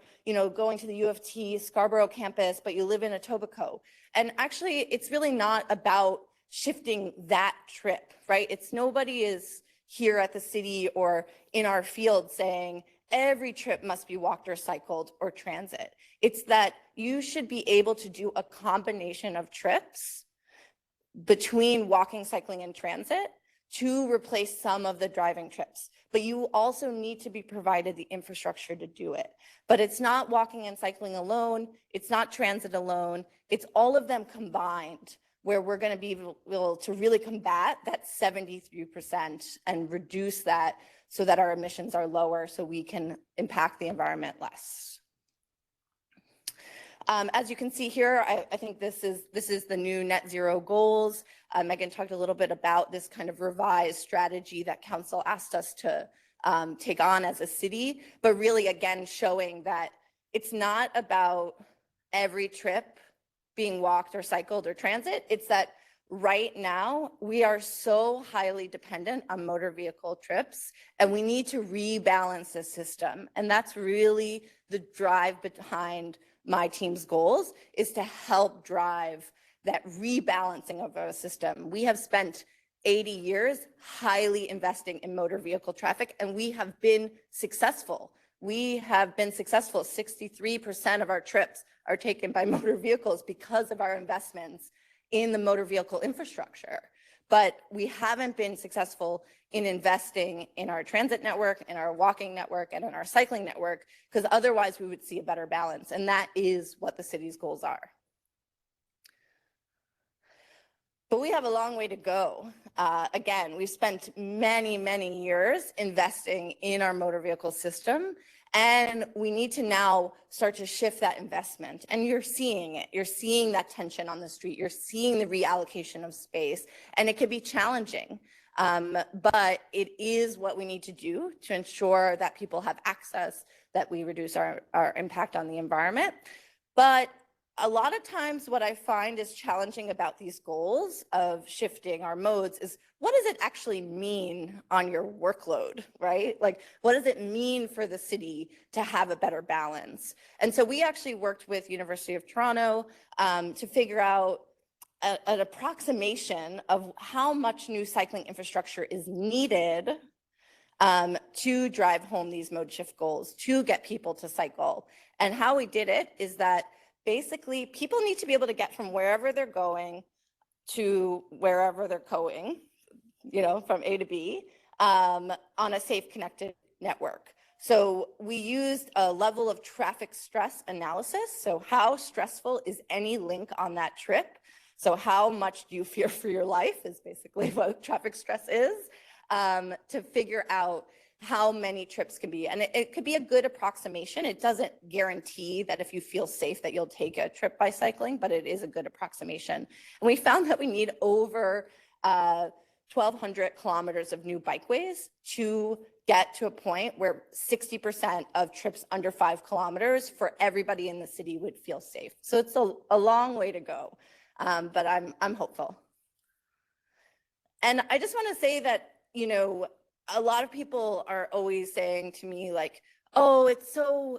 going to the U of T Scarborough campus, but you live in Etobicoke. And actually, it's really not about shifting that trip, right? Nobody is here at the city or in our field saying every trip must be walked or cycled or transit. It's that you should be able to do a combination of trips between walking, cycling, and transit to replace some of the driving trips. But you also need to be provided the infrastructure to do it. But it's not walking and cycling alone. It's not transit alone. It's all of them combined where we're going to be able to really combat that 73% and reduce that so that our emissions are lower so we can impact the environment less. As you can see here, I think this is the new net zero goals. Megan talked a little bit about this kind of revised strategy that council asked us to take on as a city, but really again showing that it's not about every trip being walked or cycled or transit. It's that right now we are so highly dependent on motor vehicle trips, and we need to rebalance the system. And that's really the drive behind my team's goals, is to help drive that rebalancing of our system. We have spent 80 years highly investing in motor vehicle traffic, and we have been successful. 63% of our trips are taken by motor vehicles because of our investments in the motor vehicle infrastructure. But we haven't been successful in investing in our transit network, in our walking network, and in our cycling network, because otherwise we would see a better balance. And that is what the city's goals are. But we have a long way to go. Again, we've spent many, many years investing in our motor vehicle system, and we need to now start to shift that investment. And you're seeing it. You're seeing that tension on the street. You're seeing the reallocation of space, and it can be challenging. But it is what we need to do to ensure that people have access, that we reduce our impact on the environment. But a lot of times what I find is challenging about these goals of shifting our modes is, what does it actually mean on your workload, right? Like, what does it mean for the city to have a better balance? And so we actually worked with University of Toronto to figure out an approximation of how much new cycling infrastructure is needed to drive home these mode shift goals, to get people to cycle. And how we did it is that basically people need to be able to get from wherever they're going to wherever they're going, from A to B, on a safe connected network. So we used a level of traffic stress analysis. So how stressful is any link on that trip? So how much do you fear for your life is basically what traffic stress is, to figure out how many trips can be. And it could be a good approximation. It doesn't guarantee that if you feel safe that you'll take a trip by cycling, but it is a good approximation. And we found that we need over 1,200 kilometers of new bikeways to get to a point where 60% of trips under 5 kilometers for everybody in the city would feel safe. So it's a long way to go, but I'm hopeful. And I just want to say that, a lot of people are always saying to me like, oh, it's so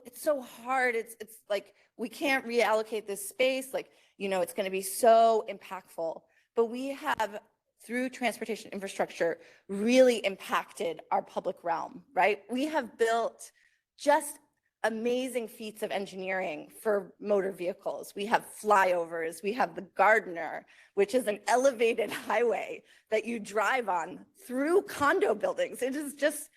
hard. It's like, we can't reallocate this space. Like, it's going to be so impactful. But we have, through transportation infrastructure, really impacted our public realm, right? We have built just amazing feats of engineering for motor vehicles. We have flyovers, we have the Gardiner, which is an elevated highway that you drive on through condo buildings. It is just,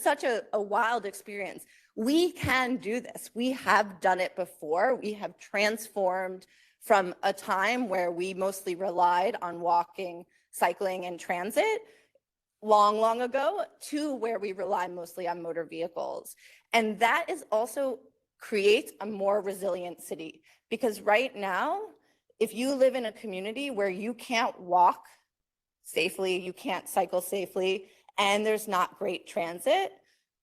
such a wild experience. We can do this. We have done it before. We have transformed from a time where we mostly relied on walking, cycling, and transit long ago to where we rely mostly on motor vehicles. And that is also creates a more resilient city, because right now, if you live in a community where you can't walk safely, you can't cycle safely, and there's not great transit,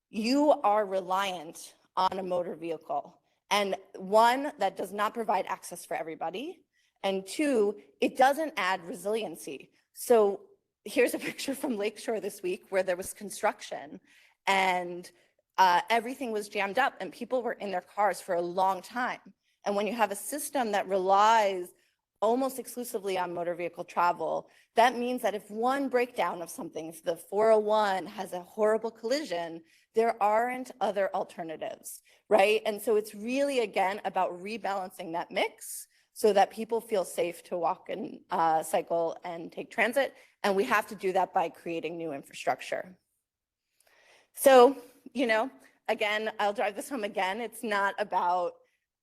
you are reliant on a motor vehicle. And one, that does not provide access for everybody. And two, it doesn't add resiliency. So here's a picture from Lakeshore this week where there was construction and everything was jammed up and people were in their cars for a long time. And when you have a system that relies almost exclusively on motor vehicle travel, that means that if one breakdown of something, if the 401 has a horrible collision, there aren't other alternatives, right? And so it's really, again, about rebalancing that mix so that people feel safe to walk and cycle and take transit. And we have to do that by creating new infrastructure. So, again, I'll drive this home again. It's not about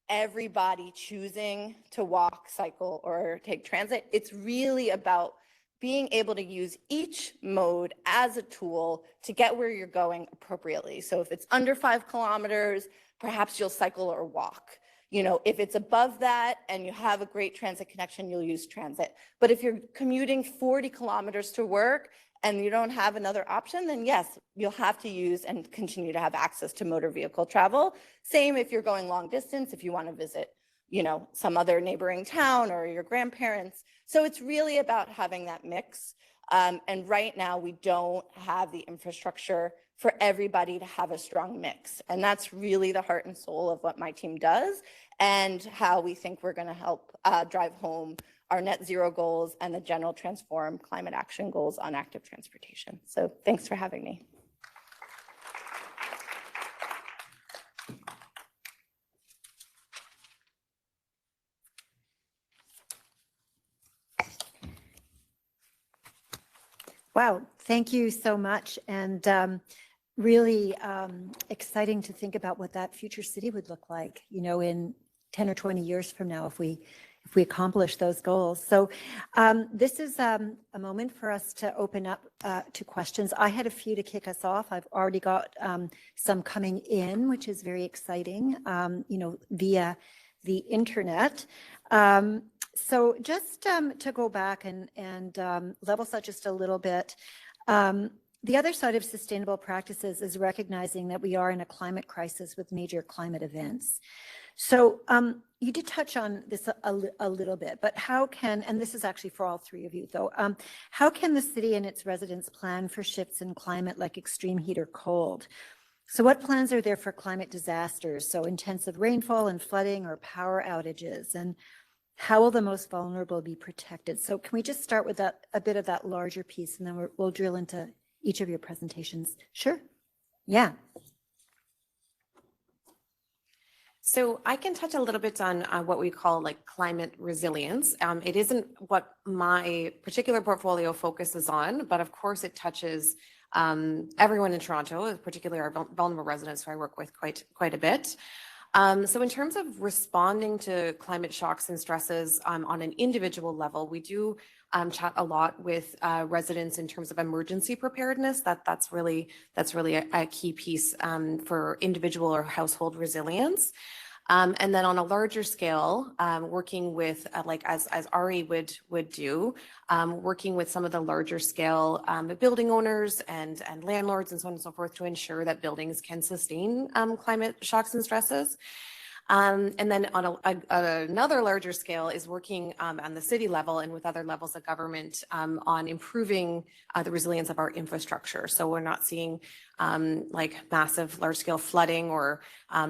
everybody choosing to walk, cycle, or take transit. It's really about being able to use each mode as a tool to get where you're going appropriately. So if it's under 5 kilometers, perhaps you'll cycle or walk. If it's above that and you have a great transit connection, you'll use transit. But if you're commuting 40 kilometers to work and you don't have another option, then yes, you'll have to use and continue to have access to motor vehicle travel. Same if you're going long distance, if you want to visit, some other neighboring town or your grandparents. So it's really about having that mix. And right now we don't have the infrastructure for everybody to have a strong mix. And that's really the heart and soul of what my team does and how we think we're going to help drive home our net zero goals and the general transform climate action goals on active transportation. So thanks for having me. Wow, thank you so much. And really exciting to think about what that future city would look like, in 10 or 20 years from now, if we accomplish those goals. So this is a moment for us to open up to questions. I had a few to kick us off. I've already got some coming in, which is very exciting, via the internet. So just to go back and level set just a little bit, the other side of sustainable practices is recognizing that we are in a climate crisis with major climate events. So you did touch on this a little bit, but how can, and this is actually for all three of you though, how can the city and its residents plan for shifts in climate like extreme heat or cold? So what plans are there for climate disasters? So intensive rainfall and flooding or power outages, and how will the most vulnerable be protected? So can we just start with that, a bit of that larger piece, and then we'll drill into each of your presentations. Sure. Yeah. So I can touch a little bit on what we call like climate resilience. It isn't what my particular portfolio focuses on, but of course it touches everyone in Toronto, particularly our vulnerable residents who I work with quite a bit. So in terms of responding to climate shocks and stresses on an individual level, we do chat a lot with residents in terms of emergency preparedness. That's really a key piece for individual or household resilience. And then on a larger scale, working with like as Ari would do, working with some of the larger scale building owners and landlords and so on and so forth to ensure that buildings can sustain climate shocks and stresses. And then on another larger scale is working on the city level and with other levels of government on improving the resilience of our infrastructure. So we're not seeing like massive large scale flooding or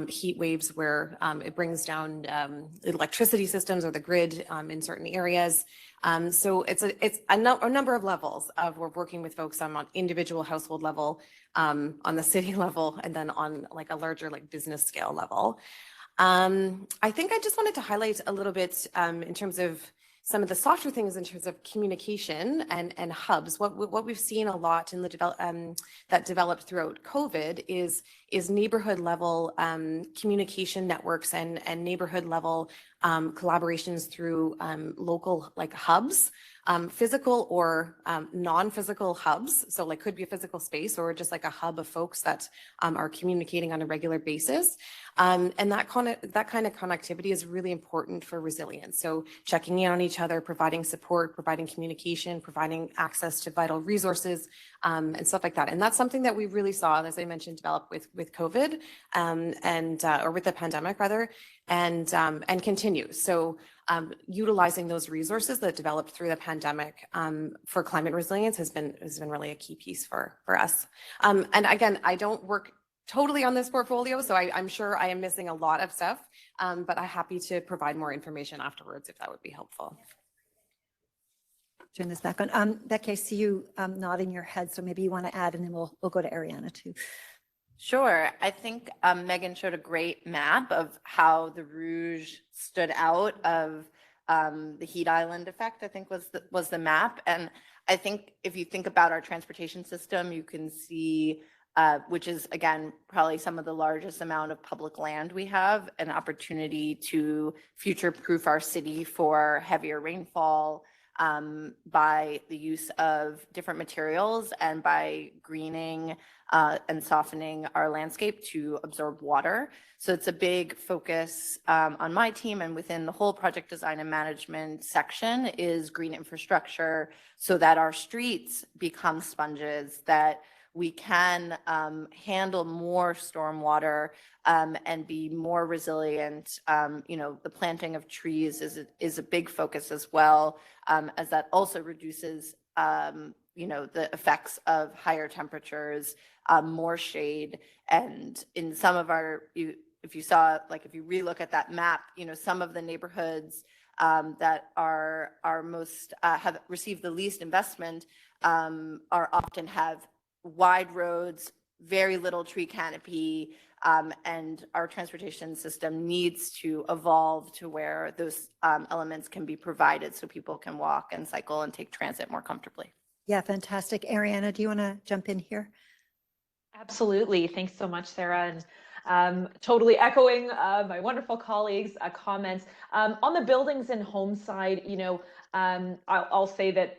heat waves where it brings down electricity systems or the grid in certain areas. So it's a number of levels of we're working with folks on individual household level, on the city level, and then on like a larger like business scale level. I think I just wanted to highlight a little bit in terms of some of the softer things in terms of communication and hubs. What we've seen a lot in the that developed throughout COVID is neighborhood level communication networks and neighborhood level collaborations through local like hubs. Physical or non-physical hubs. So like could be a physical space or just like a hub of folks that are communicating on a regular basis. And that kind of connectivity is really important for resilience. So checking in on each other, providing support, providing communication, providing access to vital resources and stuff like that. And that's something that we really saw, as I mentioned, develop with COVID or with the pandemic rather, and continue. So utilizing those resources that developed through the pandemic for climate resilience has been really a key piece for us. And again, I don't work totally on this portfolio, so I'm sure I am missing a lot of stuff, but I'm happy to provide more information afterwards if that would be helpful. Turn this back on. Becky, I see you nodding your head, so maybe you want to add, and then we'll go to Ariana too. Sure. I think Megan showed a great map of how the Rouge stood out of the heat island effect, I think was the map. And I think if you think about our transportation system, you can see, which is, again, probably some of the largest amount of public land we have, an opportunity to future-proof our city for heavier rainfall, by the use of different materials and by greening and softening our landscape to absorb water. So it's a big focus on my team and within the whole project design and management section is green infrastructure so that our streets become sponges, that we can handle more stormwater and be more resilient. The planting of trees is a big focus as well, as that also reduces, the effects of higher temperatures, more shade. And in some of if you relook at that map, some of the neighborhoods that are most, have received the least investment are often have wide roads, very little tree canopy, and our transportation system needs to evolve to where those elements can be provided so people can walk and cycle and take transit more comfortably. Yeah, fantastic. Ariana, do you want to jump in here? Absolutely. Thanks so much, Sarah. And totally echoing my wonderful colleagues' comments. On the buildings and home side, I'll say that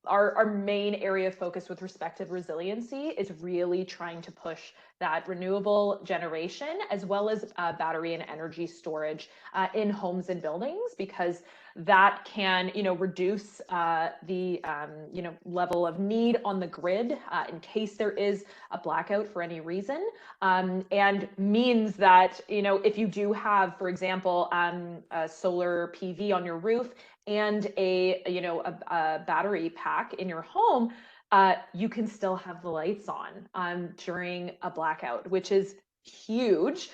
our main area of focus with respect to resiliency is really trying to push that renewable generation as well as battery and energy storage in homes and buildings, because that can, reduce the, level of need on the grid in case there is a blackout for any reason, and means that, if you do have, for example, a solar PV on your roof and a battery pack in your home, you can still have the lights on during a blackout, which is huge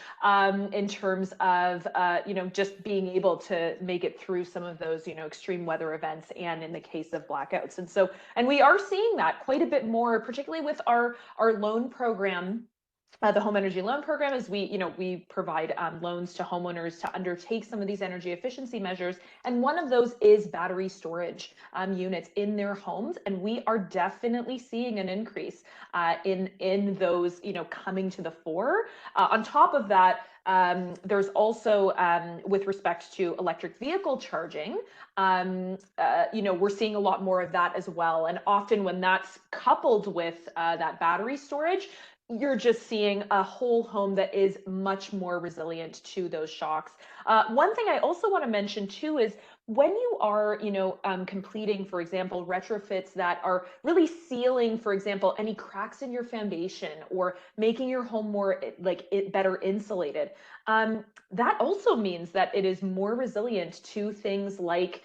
in terms of just being able to make it through some of those extreme weather events and in the case of blackouts. And we are seeing that quite a bit more, particularly with our loan program The home energy loan program is we provide loans to homeowners to undertake some of these energy efficiency measures. And one of those is battery storage units in their homes. And we are definitely seeing an increase in those, coming to the fore. On top of that, there's also, with respect to electric vehicle charging, we're seeing a lot more of that as well. And often when that's coupled with that battery storage, you're just seeing a whole home that is much more resilient to those shocks. One thing I also want to mention too is when you are, completing, for example, retrofits that are really sealing, for example, any cracks in your foundation or making your home more better insulated. That also means that it is more resilient to things like,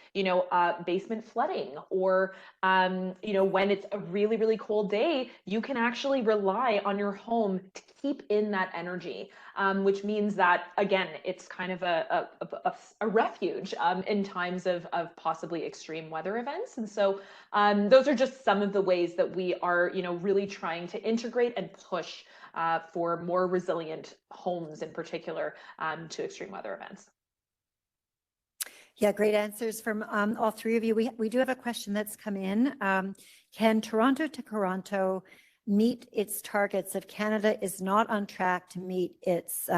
basement flooding, or, when it's a really, really cold day, you can actually rely on your home to keep in that energy, which means that, again, it's kind of a refuge in times of possibly extreme weather events. And so those are just some of the ways that we are, really trying to integrate and push for more resilient homes in particular to extreme weather events. Yeah, great answers from all three of you. We do have a question that's come in. Can Toronto to Toronto meet its targets if Canada is not on track to meet its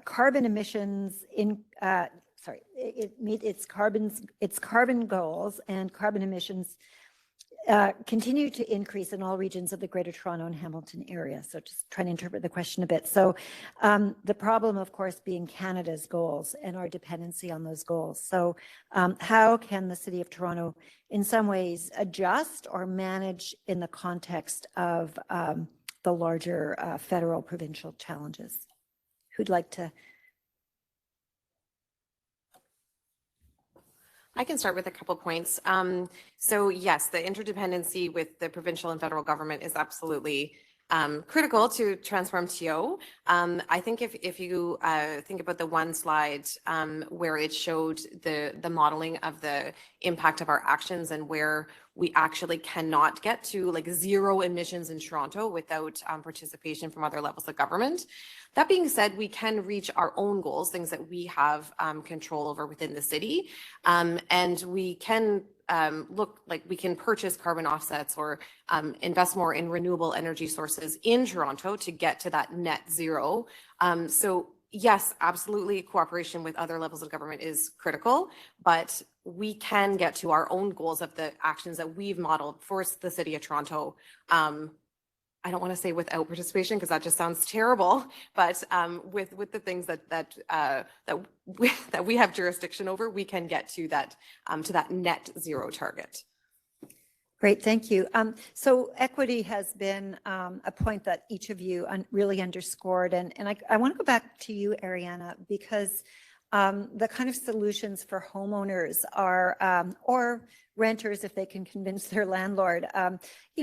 carbon emissions meet its carbon goals, and carbon emissions continue to increase in all regions of the Greater Toronto and Hamilton area? So just trying to interpret the question a bit. So the problem, of course, being Canada's goals and our dependency on those goals. So how can the City of Toronto in some ways adjust or manage in the context of the larger federal provincial challenges? Who'd like to? I can start with a couple points. So yes, the interdependency with the provincial and federal government is absolutely critical to transform TO. I think if you think about the one slide where it showed the modeling of the impact of our actions and where we actually cannot get to like zero emissions in Toronto without participation from other levels of government. That being said, we can reach our own goals, things that we have control over within the city, and we can we can purchase carbon offsets or invest more in renewable energy sources in Toronto to get to that net zero. So yes, absolutely, cooperation with other levels of government is critical, but we can get to our own goals of the actions that we've modeled for the City of Toronto. I don't want to say without participation because that just sounds terrible, but with the things that we have jurisdiction over, we can get to that net zero target. Great, thank you. So equity has been a point that each of you really underscored, and I want to go back to you, Ariana, because the kind of solutions for homeowners are, or renters if they can convince their landlord,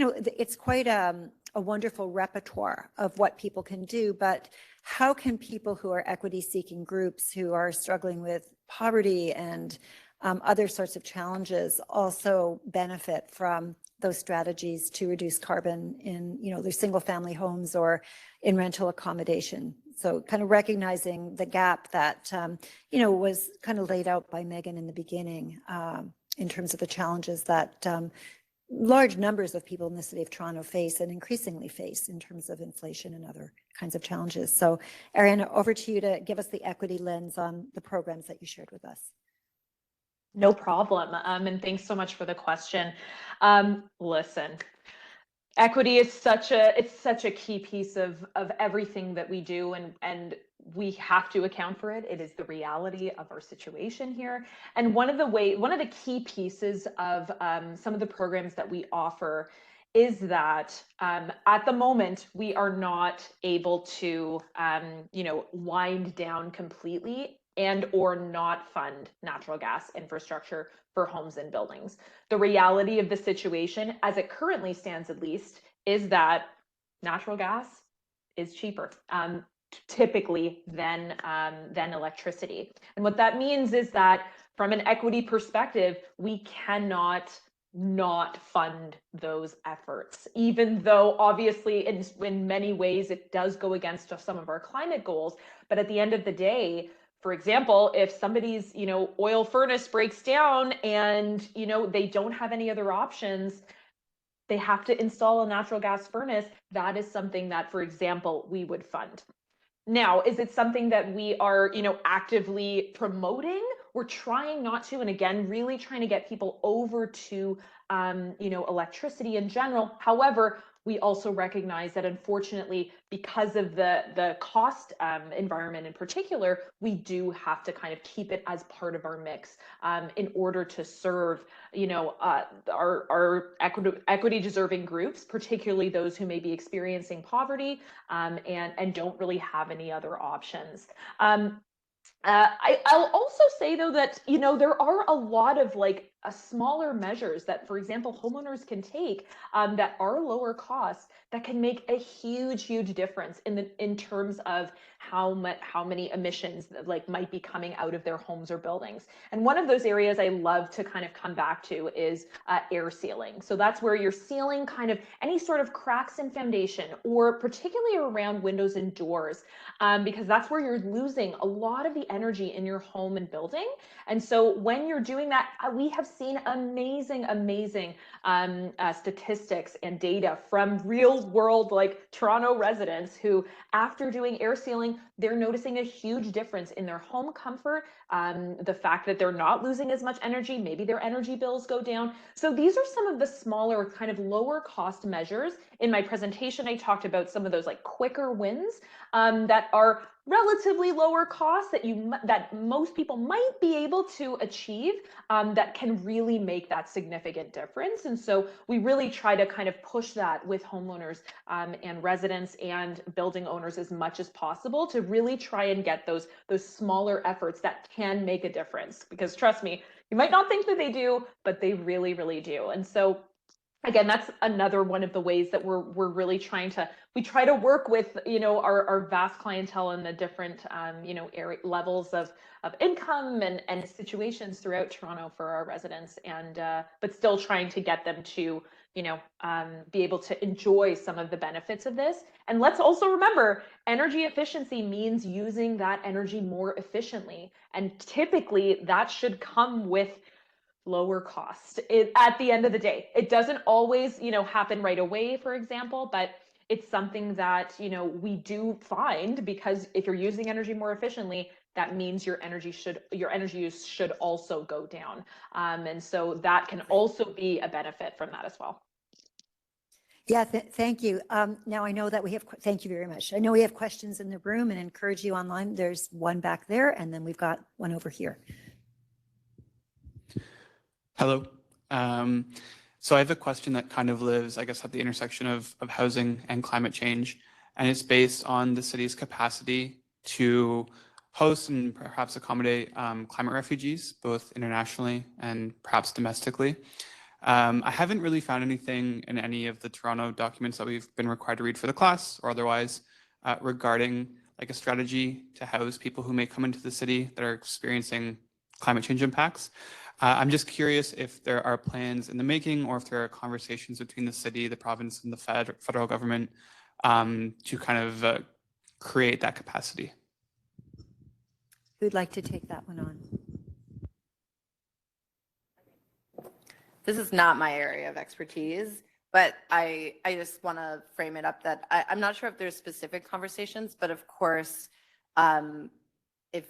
it's quite a wonderful repertoire of what people can do, but how can people who are equity-seeking groups who are struggling with poverty and other sorts of challenges also benefit from those strategies to reduce carbon in, their single-family homes or in rental accommodation? So kind of recognizing the gap that, was kind of laid out by Megan in the beginning in terms of the challenges that large numbers of people in the City of Toronto face and increasingly face in terms of inflation and other kinds of challenges. So Ariana, over to you to give us the equity lens on the programs that you shared with us. No problem. And thanks so much for the question. Listen, equity is such a key piece of everything that we do, and we have to account for it. It is the reality of our situation here. And one of the key pieces of some of the programs that we offer is that at the moment we are not able to wind down completely and or not fund natural gas infrastructure for homes and buildings. The reality of the situation, as it currently stands at least, is that natural gas is cheaper typically than electricity. And what that means is that from an equity perspective, we cannot not fund those efforts, even though obviously in many ways it does go against some of our climate goals. But at the end of the day, for example, if somebody's, oil furnace breaks down and, they don't have any other options, they have to install a natural gas furnace. That is something that, for example, we would fund. Now, is it something that we are, actively promoting? We're trying not to, and again, really trying to get people over to, electricity in general. However, we also recognize that unfortunately, because of the cost environment in particular, we do have to kind of keep it as part of our mix in order to serve, our equity deserving groups, particularly those who may be experiencing poverty and don't really have any other options. I'll also say though that, there are a lot of smaller measures that, for example, homeowners can take that are lower cost that can make a huge difference in terms of how many emissions might be coming out of their homes or buildings. And one of those areas I love to kind of come back to is air sealing. So that's where you're sealing kind of any sort of cracks in foundation, or particularly around windows and doors, because that's where you're losing a lot of the energy in your home and building. And so when you're doing that, we have seen amazing statistics and data from real world Toronto residents who, after doing air sealing, they're noticing a huge difference in their home comfort, the fact that they're not losing as much energy, maybe their energy bills go down. So these are some of the smaller kind of lower cost measures. In my presentation, I talked about some of those quicker wins that are relatively lower cost that most people might be able to achieve, that can really make that significant difference. And so we really try to kind of push that with homeowners and residents and building owners as much as possible, to really try and get those smaller efforts that can make a difference. Because trust me, you might not think that they do, but they really do. And so again, that's another one of the ways that we're really trying to, we try to work with, our vast clientele and the different, area levels of income and situations throughout Toronto for our residents, and but still trying to get them to, be able to enjoy some of the benefits of this. And let's also remember, energy efficiency means using that energy more efficiently. And typically that should come with lower cost at the end of the day. It doesn't always, happen right away, for example, but it's something that, we do find, because if you're using energy more efficiently, that means your energy use should also go down. And so that can also be a benefit from that as well. Yeah, thank you. Now I know that thank you very much. I know we have questions in the room, and encourage you online. There's one back there, and then we've got one over here. Hello. So I have a question that kind of lives, I guess, at the intersection of housing and climate change, and it's based on the city's capacity to host and perhaps accommodate climate refugees, both internationally and perhaps domestically. I haven't really found anything in any of the Toronto documents that we've been required to read for the class or otherwise regarding a strategy to house people who may come into the city that are experiencing climate change impacts. I'm just curious if there are plans in the making, or if there are conversations between the city, the province, and the federal government to kind of create that capacity. Who'd like to take that one on? This is not my area of expertise, but I just want to frame it up that I'm not sure if there's specific conversations, but of course, if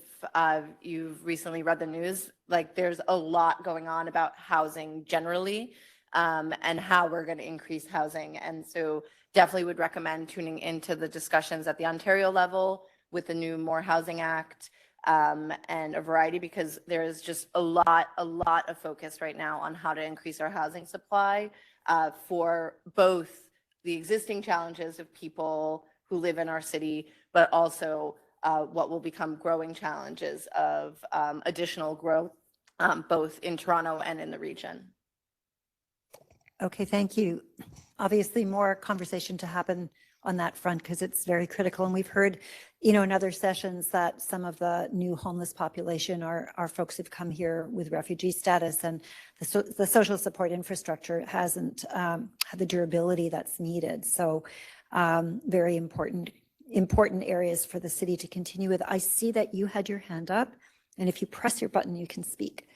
you've recently read the news, there's a lot going on about housing generally, and how we're going to increase housing. And so definitely would recommend tuning into the discussions at the Ontario level with the new More Housing Act, and a variety, because there is just a lot of focus right now on how to increase our housing supply for both the existing challenges of people who live in our city, but also what will become growing challenges of additional growth, both in Toronto and in the region. Okay, thank you. Obviously, more conversation to happen on that front because it's very critical. And we've heard, you know, in other sessions that some of the new homeless population are folks who've come here with refugee status, and the social support infrastructure hasn't had the durability that's needed. So very important areas for the city to continue with. I see that you had your hand up, and if you press your button, you can speak.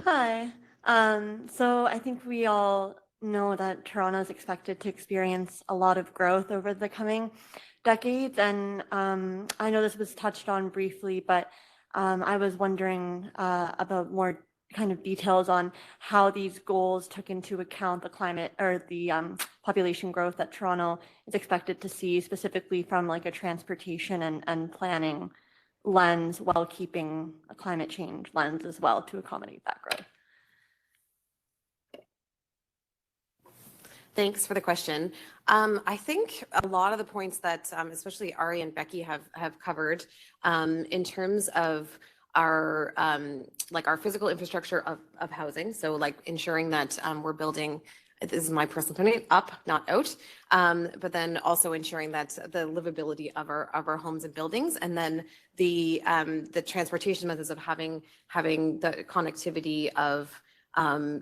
Hi. So I think we all know that Toronto is expected to experience a lot of growth over the coming decades. And I know this was touched on briefly, but I was wondering about more kind of details on how these goals took into account the climate or the population growth that Toronto is expected to see, specifically from like a transportation and planning lens, while keeping a climate change lens as well to accommodate that growth. Thanks for the question. I think a lot of the points that especially Ari and Becky have covered in terms of our like our physical infrastructure of housing. So like ensuring that we're building, this is my personal opinion, up, not out, but then also ensuring that the livability of our homes and buildings, and then the transportation methods of having the connectivity of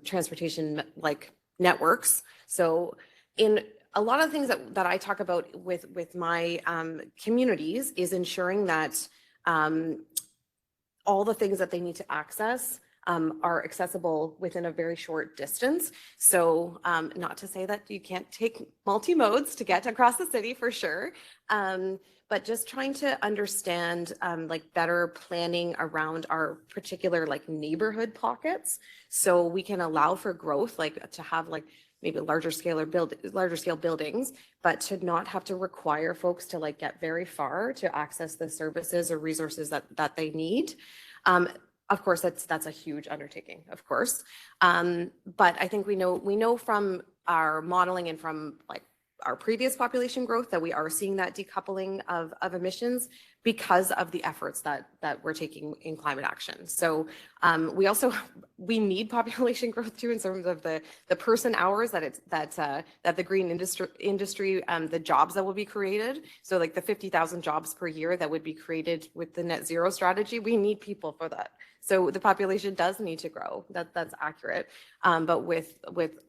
transportation like networks. So in a lot of things that I talk about with my communities is ensuring that all the things that they need to access are accessible within a very short distance. So not to say that you can't take multi-modes to get across the city for sure, but just trying to understand like better planning around our particular like neighborhood pockets, so we can allow for growth, like to have like maybe larger scale buildings, but to not have to require folks to like get very far to access the services or resources that they need. Of course, that's a huge undertaking, of course. But I think we know from our modeling and from like our previous population growth that we are seeing that decoupling of emissions because of the efforts that we're taking in climate action. So we need population growth too in terms of the person hours that the green industry the jobs that will be created. So like the 50,000 jobs per year that would be created with the net zero strategy, we need people for that. So the population does need to grow. That's accurate. But with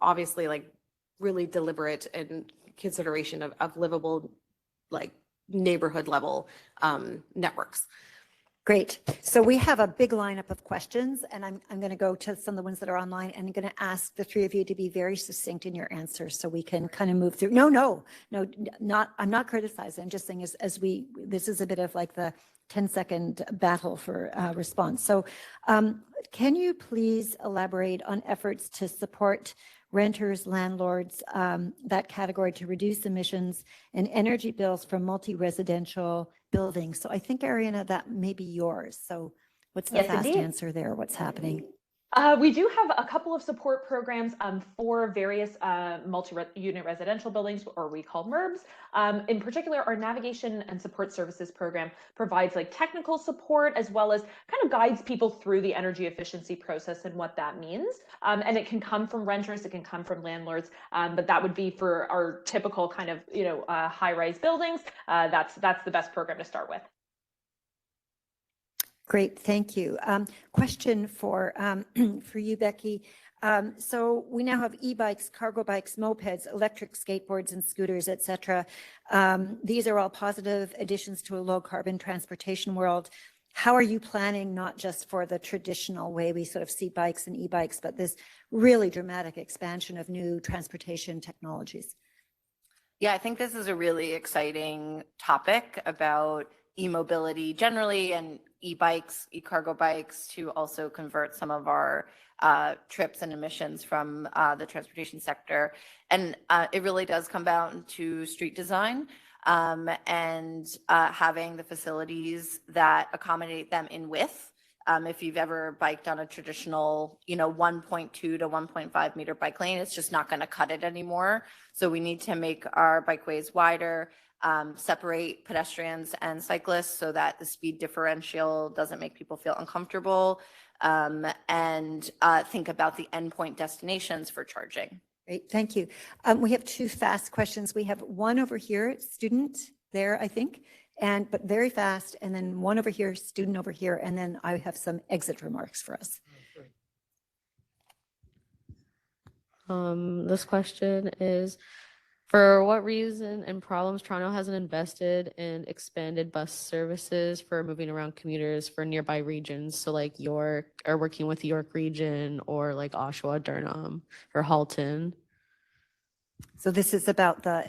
obviously like really deliberate and consideration of livable, like neighborhood level networks. Great. So we have a big lineup of questions, and I'm going to go to some of the ones that are online, and I'm going to ask the three of you to be very succinct in your answers so we can kind of move through. No, I'm not criticizing. I'm just saying this is a bit of like the 10-second battle for response. So can you please elaborate on efforts to support renters, landlords, that category, to reduce emissions and energy bills from multi-residential buildings? So I think, Ariana, that may be yours. So what's the fast answer there? What's happening? We do have a couple of support programs for various multi-unit residential buildings, or we call MURBs. In particular, our navigation and support services program provides like technical support as well as kind of guides people through the energy efficiency process and what that means. And it can come from renters, it can come from landlords, but that would be for our typical kind of high-rise buildings. That's the best program to start with. Great, thank you. Question for you, Becky. So we now have e-bikes, cargo bikes, mopeds, electric skateboards and scooters, et cetera. These are all positive additions to a low carbon transportation world. How are you planning, not just for the traditional way we sort of see bikes and e-bikes, but this really dramatic expansion of new transportation technologies? Yeah, I think this is a really exciting topic about e-mobility generally and e-bikes, e-cargo bikes, to also convert some of our trips and emissions from the transportation sector. And it really does come down to street design and having the facilities that accommodate them in width. If you've ever biked on a traditional, 1.2 to 1.5 meter bike lane, it's just not going to cut it anymore. So we need to make our bikeways wider, separate pedestrians and cyclists so that the speed differential doesn't make people feel uncomfortable, and think about the endpoint destinations for charging. Great, thank you. We have two fast questions. We have one over here, student there, I think, but very fast, and then one over here, student over here, and then I have some exit remarks for us. This question is, for what reason and problems Toronto hasn't invested in expanded bus services for moving around commuters for nearby regions? So like York, or working with York region, or like Oshawa, Durham, or Halton. So this is about the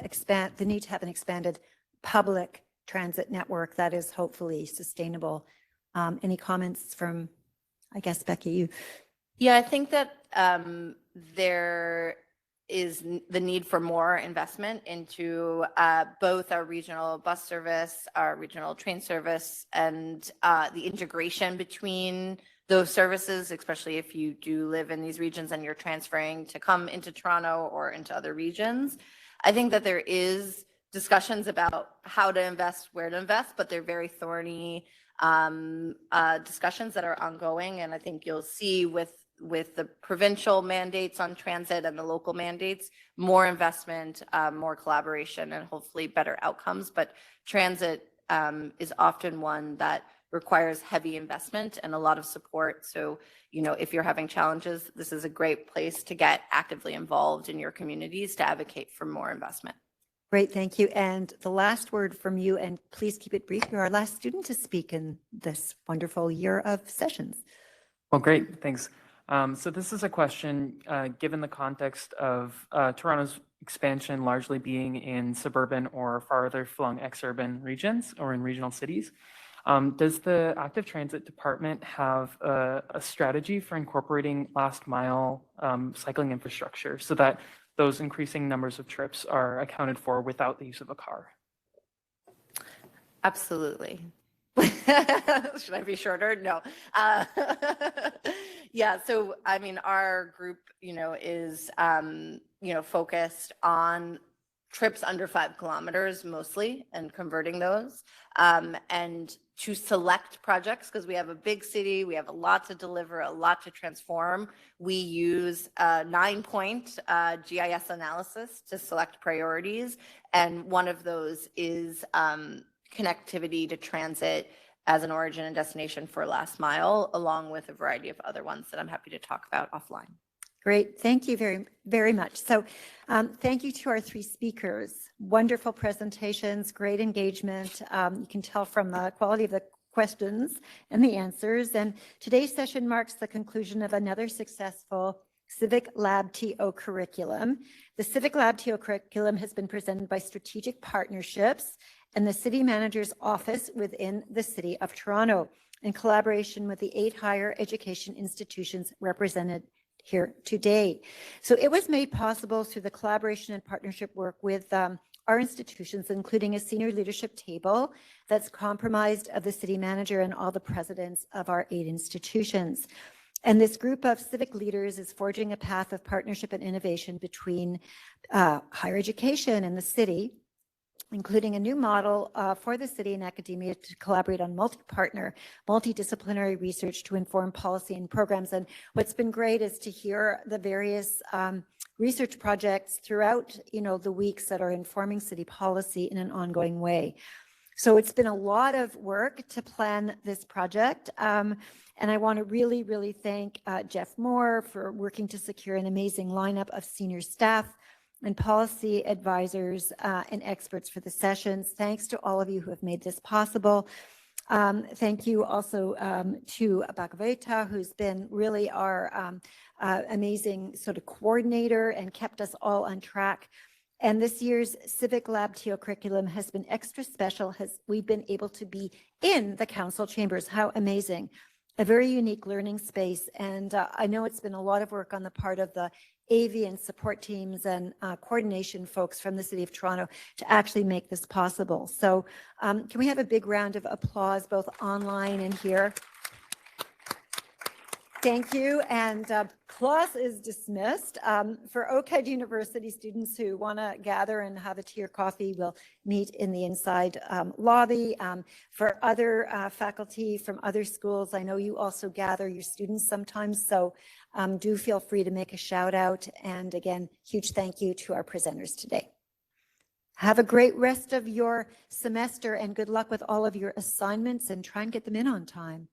need to have an expanded public transit network that is hopefully sustainable. Any comments from, I guess, Becky, you? Yeah, I think that there is the need for more investment into both our regional bus service, our regional train service, and the integration between those services, especially if you do live in these regions and you're transferring to come into Toronto or into other regions. I think that there is discussions about how to invest, where to invest, but they're very thorny discussions that are ongoing. And I think you'll see with the provincial mandates on transit and the local mandates, more investment, more collaboration, and hopefully better outcomes. But transit is often one that requires heavy investment and a lot of support. So, you know, if you're having challenges, this is a great place to get actively involved in your communities to advocate for more investment. Great, thank you. And the last word from you, and please keep it brief. You're our last student to speak in this wonderful year of sessions. Well, great, thanks. So this is a question, given the context of Toronto's expansion largely being in suburban or farther flung exurban regions or in regional cities. Does the Active Transit Department have a strategy for incorporating last mile cycling infrastructure so that those increasing numbers of trips are accounted for without the use of a car? Absolutely. Should I be shorter? No. Yeah. So, I mean, our group, you know, is, focused on trips under 5 kilometers mostly and converting those, and to select projects, because we have a big city, we have a lot to deliver, a lot to transform. We use a 9-point GIS analysis to select priorities. And one of those is connectivity to transit as an origin and destination for last mile, along with a variety of other ones that I'm happy to talk about offline. Great, thank you very, very much. So thank you to our 3 speakers. Wonderful presentations, great engagement. You can tell from the quality of the questions and the answers. And today's session marks the conclusion of another successful Civic Lab TO curriculum. The Civic Lab TO curriculum has been presented by Strategic Partnerships and the City Manager's Office within the City of Toronto, in collaboration with the 8 higher education institutions represented here today. So it was made possible through the collaboration and partnership work with our institutions, including a senior leadership table that's comprised of the city manager and all the presidents of our 8 institutions. And this group of civic leaders is forging a path of partnership and innovation between higher education and the city, including a new model for the city and academia to collaborate on multi-partner, multidisciplinary research to inform policy and programs. And what's been great is to hear the various research projects throughout, the weeks that are informing city policy in an ongoing way. So it's been a lot of work to plan this project. And I want to really, really thank Jeff Moore for working to secure an amazing lineup of senior staff and policy advisors and experts for the sessions. Thanks to all of you who have made this possible. Thank you also to Bhagavata, who's been really our amazing sort of coordinator and kept us all on track. And this year's Civic Lab TO curriculum has been extra special, we've been able to be in the council chambers. How amazing. A very unique learning space. And I know it's been a lot of work on the part of the AV and support teams and coordination folks from the City of Toronto to actually make this possible. So can we have a big round of applause both online and here? Thank you, and class is dismissed. For OCAD University students who want to gather and have a tea or coffee, we'll meet in the inside lobby. For other faculty from other schools, I know you also gather your students sometimes, so do feel free to make a shout out. And again, huge thank you to our presenters today. Have a great rest of your semester and good luck with all of your assignments, and try and get them in on time.